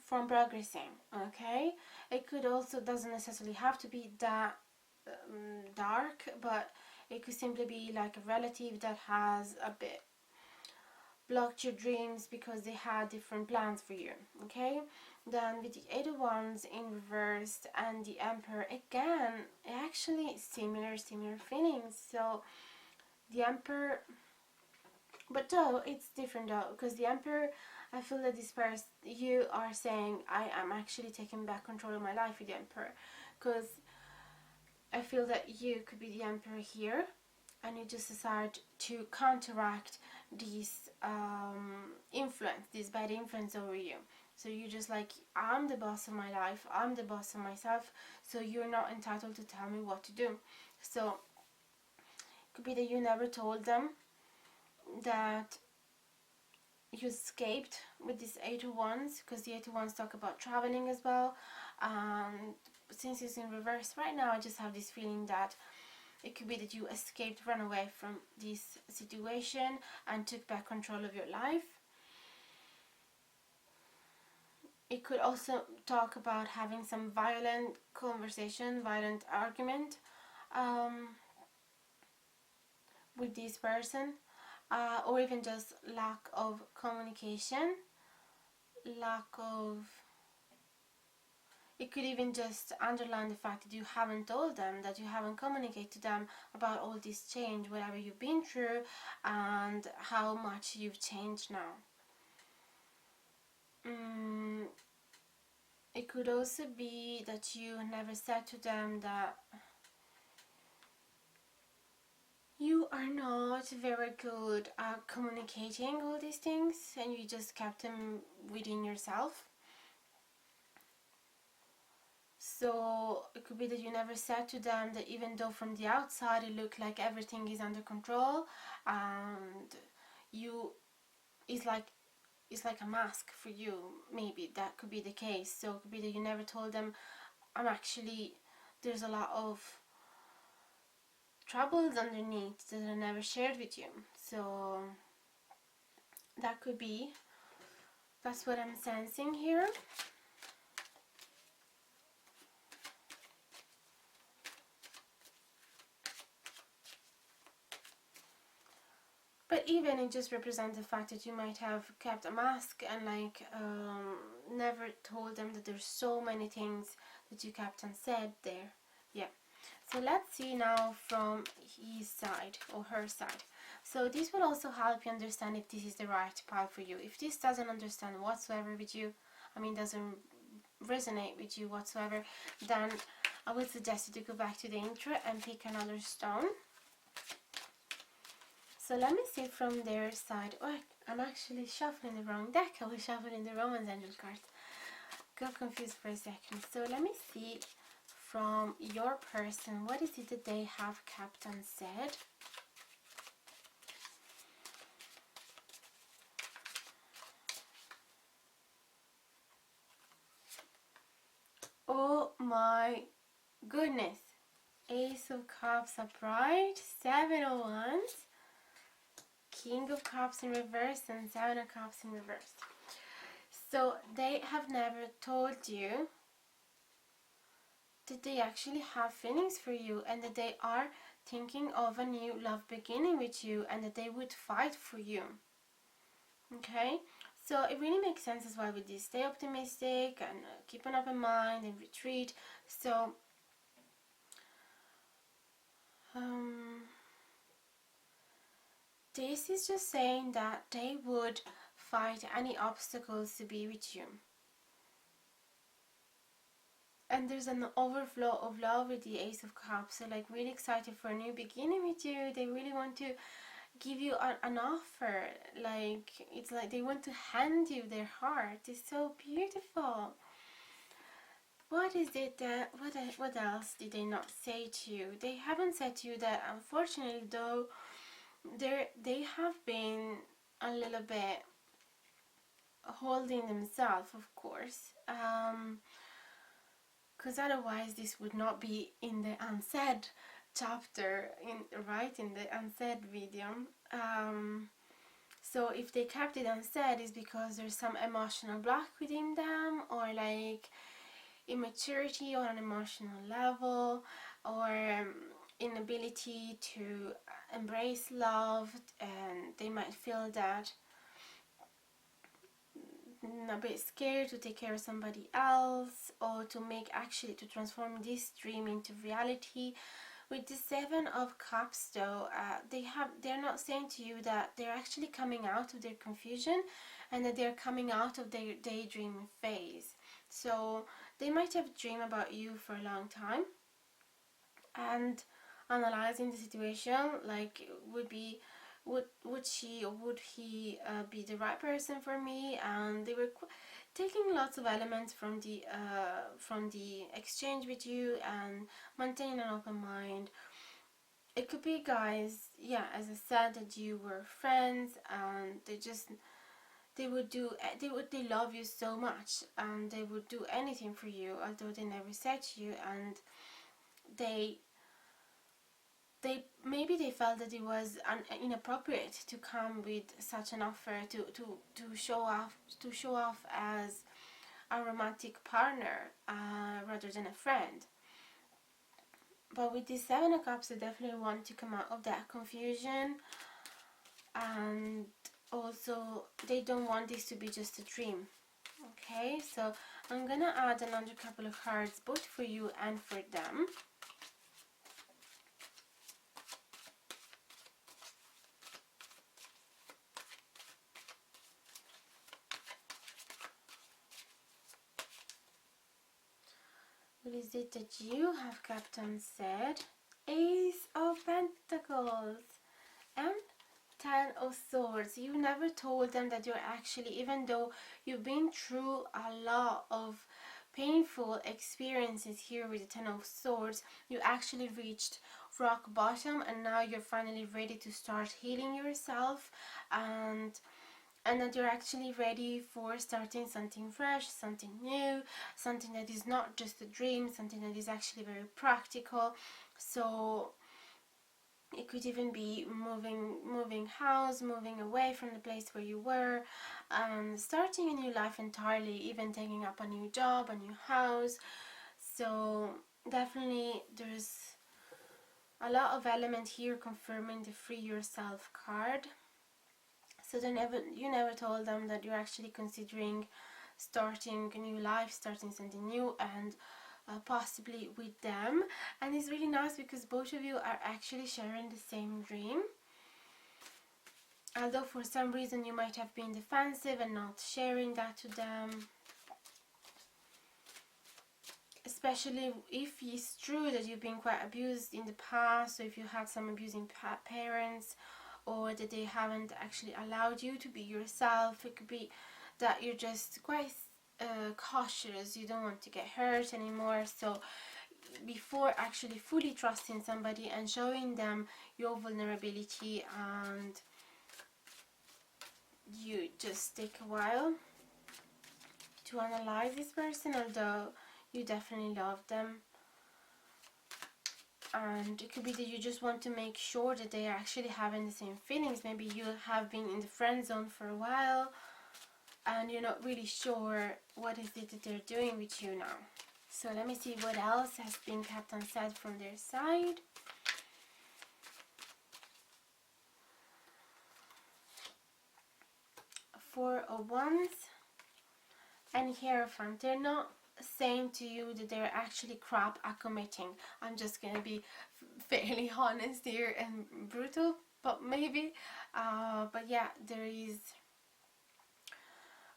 from progressing. Okay, it could also, doesn't necessarily have to be that dark, but it could simply be like a relative that has a bit blocked your dreams because they had different plans for you. Okay, then with the Eight of Wands in reversed and the Emperor, again, actually similar feelings. So the Emperor, but though it's different though, because the Emperor, I feel that this person, you are saying, I am actually taking back control of my life with the Emperor, because I feel that you could be the Emperor here, and you just decide to counteract this influence, this bad influence over you. So you just like, I'm the boss of my life, I'm the boss of myself, so you're not entitled to tell me what to do. So it could be that you never told them that you escaped with this Eight of Wands, because the Eight of Wands talk about traveling as well. Since it's in reverse right now, I just have this feeling that it could be that you escaped, ran away from this situation and took back control of your life. It could also talk about having some violent conversation, violent argument with this person, or even just lack of communication, it could even just underline the fact that you haven't told them, that you haven't communicated to them about all this change, whatever you've been through, and how much you've changed now. It could also be that you never said to them that you are not very good at communicating all these things, and you just kept them within yourself. So it could be that you never said to them that even though from the outside it looked like everything is under control, and it's like a mask for you. Maybe that could be the case. So it could be that you never told them, there's a lot of troubles underneath that I never shared with you. So that could be, that's what I'm sensing here. But even it just represents the fact that you might have kept a mask and never told them that there's so many things that you kept unsaid there. Yeah. So let's see now from his side or her side. So this will also help you understand if this is the right pile for you. If this doesn't understand whatsoever with you, doesn't resonate with you whatsoever, then I would suggest you to go back to the intro and pick another stone. So let me see from their side. Oh, I'm actually shuffling the wrong deck. I was shuffling the Romance Angel cards. Got confused for a second. So let me see from your person, what is it that they have kept unsaid? Oh my goodness. Ace of Cups upright, 7 of Wands, King of Cups in reverse, and 7 of Cups in reverse. So they have never told you that they actually have feelings for you, and that they are thinking of a new love beginning with you, and that they would fight for you. Okay, so it really makes sense as well with this. Stay optimistic and keep an open mind and retreat. So this is just saying that they would fight any obstacles to be with you. And there's an overflow of love with the Ace of Cups. So like really excited for a new beginning with you. They really want to give you an offer. Like it's like they want to hand you their heart. It's so beautiful. What is it that, what else did they not say to you? They haven't said to you that, unfortunately though, they have been a little bit holding themselves, of course, because otherwise this would not be in the unsaid chapter, in the unsaid video. So if they kept it unsaid, it's because there's some emotional block within them, or like immaturity on an emotional level, or inability to embrace love, and they might feel that a bit scared to take care of somebody else, or to transform this dream into reality. With the 7 of Cups though, they're not saying to you that they're actually coming out of their confusion, and that they're coming out of their daydreaming phase. So they might have dreamed about you for a long time, and analyzing the situation, like would she or would he be the right person for me? And they were taking lots of elements from the exchange with you, and maintaining an open mind. It could be, guys, yeah, as I said, that you were friends, and they love you so much, and they would do anything for you, although they never said to you. And they maybe they felt that it was inappropriate to come with such an offer, to show off as a romantic partner rather than a friend. But with this 7 of Cups, they definitely want to come out of that confusion, and also they don't want this to be just a dream. Okay, so I'm gonna add another couple of cards, both for you and for them. What is it that you have kept unsaid? Ace of Pentacles and 10 of Swords. You never told them that you're actually, even though you've been through a lot of painful experiences here with the 10 of Swords, you actually reached rock bottom, and now you're finally ready to start healing yourself, and that you're actually ready for starting something fresh, something new, something that is not just a dream, something that is actually very practical. So it could even be moving house, moving away from the place where you were, starting a new life entirely, even taking up a new job, a new house. So definitely there's a lot of element here confirming the Free Yourself card. So you never told them that you're actually considering starting a new life, starting something new, and possibly with them. And it's really nice because both of you are actually sharing the same dream. Although for some reason you might have been defensive and not sharing that to them. Especially if it's true that you've been quite abused in the past, or if you had some abusing parents, or that they haven't actually allowed you to be yourself. It could be that you're just quite cautious, you don't want to get hurt anymore. So before actually fully trusting somebody and showing them your vulnerability, and you just take a while to analyze this person, although you definitely love them. And it could be that you just want to make sure that they are actually having the same feelings. Maybe you have been in the friend zone for a while and you're not really sure what is it that they're doing with you now. So let me see what else has been kept unsaid from their side. Four of Wands and Hierophant. They're not saying to you that they're actually crap at committing. I'm just gonna be fairly honest here and brutal, but maybe but yeah, there is,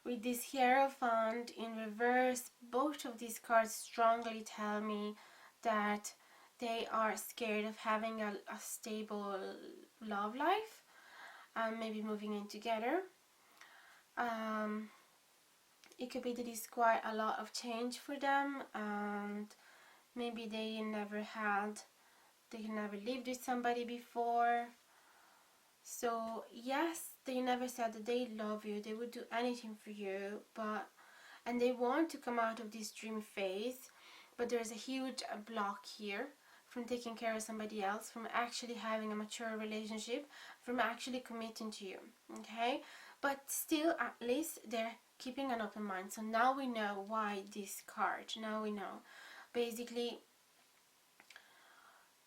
with this Hierophant in reverse, both of these cards strongly tell me that they are scared of having a stable love life and maybe moving in together. It could be that it's quite a lot of change for them, and maybe they never lived with somebody before. So yes, they never said that they love you, they would do anything for you, and they want to come out of this dream phase, but there's a huge block here from taking care of somebody else, from actually having a mature relationship, from actually committing to you, okay? But still, at least they're keeping an open mind. So now we know why this card. Now we know. Basically,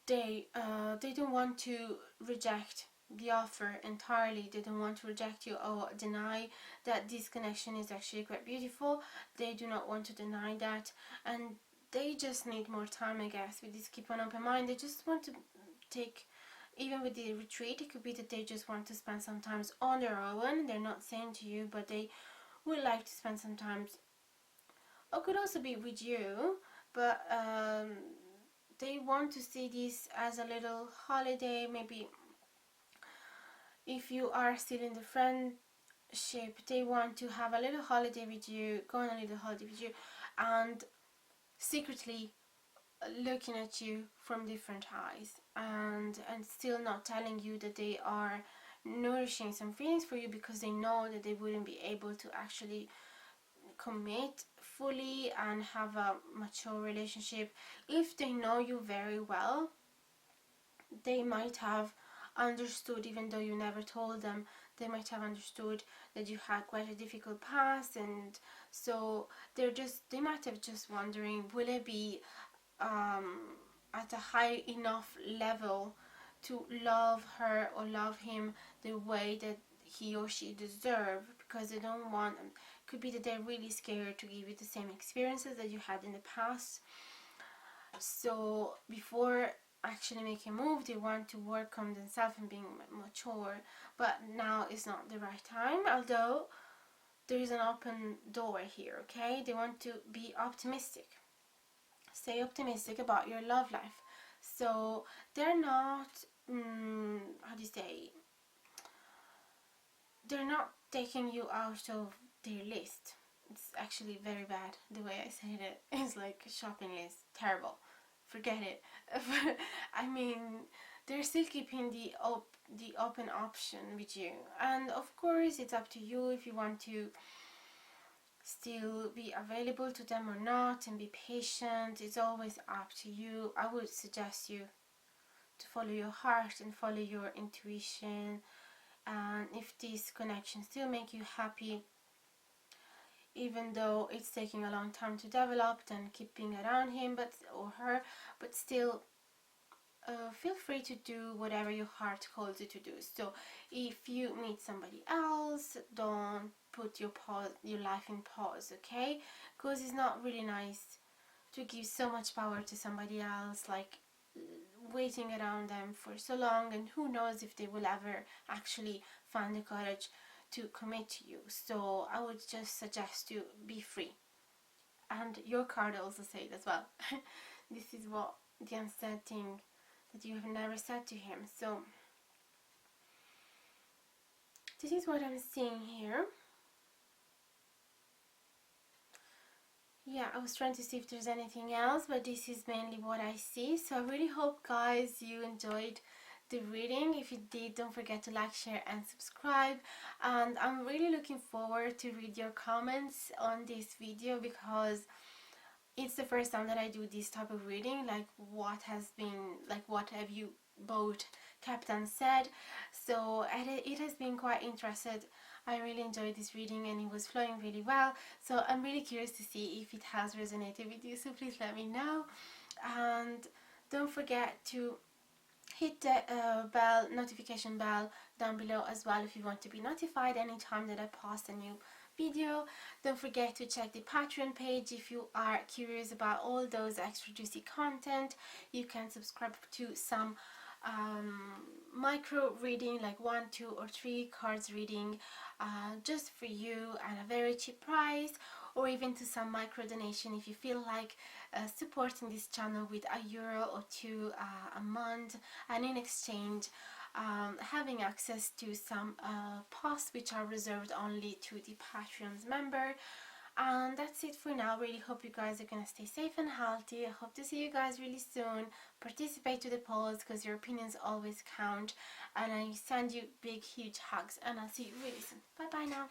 they don't want to reject the offer entirely. They don't want to reject you or deny that this connection is actually quite beautiful. They do not want to deny that, and they just need more time, I guess, with this keep an open mind. They just want to take, even with the retreat, it could be that they just want to spend some time on their own. They're not saying to you, but they would like to spend some time, or could also be with you, but they want to see this as a little holiday. Maybe if you are still in the friendship, they want to have a little holiday with you, go on a little holiday with you, and secretly looking at you from different eyes, and still not telling you that they are nourishing some feelings for you, because they know that they wouldn't be able to actually commit fully and have a mature relationship. If they know you very well, they might have understood, even though you never told them, they might have understood that you had quite a difficult past, and so they might have just wondering, will I be at a high enough level to love her or love him the way that he or she deserve, because they don't want, could be that they're really scared to give you the same experiences that you had in the past. So before actually making a move, they want to work on themselves and being mature, but now is not the right time, although there is an open door here, okay? They want to be optimistic. Stay optimistic about your love life. So they're not, how do you say, they're not taking you out of their list. It's actually very bad the way I said it. It's like a shopping list. Terrible. Forget it. I mean, they're still keeping the open option with you, and of course it's up to you if you want to still be available to them or not, and be patient. It's always up to you. I would suggest you to follow your heart and follow your intuition, and if these connections still make you happy, even though it's taking a long time to develop, then keep being around him or her, but still feel free to do whatever your heart calls you to do. So if you meet somebody else, don't put your life in pause, okay? Because it's not really nice to give so much power to somebody else, like waiting around them for so long, and who knows if they will ever actually find the courage to commit to you. So I would just suggest you be free. And your card also said as well. This is what the unsaid thing that you have never said to him. So this is what I'm seeing here. Yeah, I was trying to see if there's anything else, but this is mainly what I see. So I really hope, guys, you enjoyed the reading. If you did, don't forget to like, share and subscribe. And I'm really looking forward to read your comments on this video, because it's the first time that I do this type of reading. Like, what have you both kept and said. So it has been quite interesting. I really enjoyed this reading and it was flowing really well. So I'm really curious to see if it has resonated with you. So please let me know. And don't forget to hit the notification bell down below as well if you want to be notified anytime that I post a new video. Don't forget to check the Patreon page if you are curious about all those extra juicy content. You can subscribe to some micro reading, like 1, 2 or 3 cards reading, just for you at a very cheap price, or even to some micro donation if you feel like supporting this channel with €1 or 2 a month, and in exchange having access to some posts which are reserved only to the Patreon's member. And that's it for now. Really hope you guys are gonna stay safe and healthy. I hope to see you guys really soon. Participate to the polls, because your opinions always count. And I send you big huge hugs, and I'll see you really soon. Bye bye now.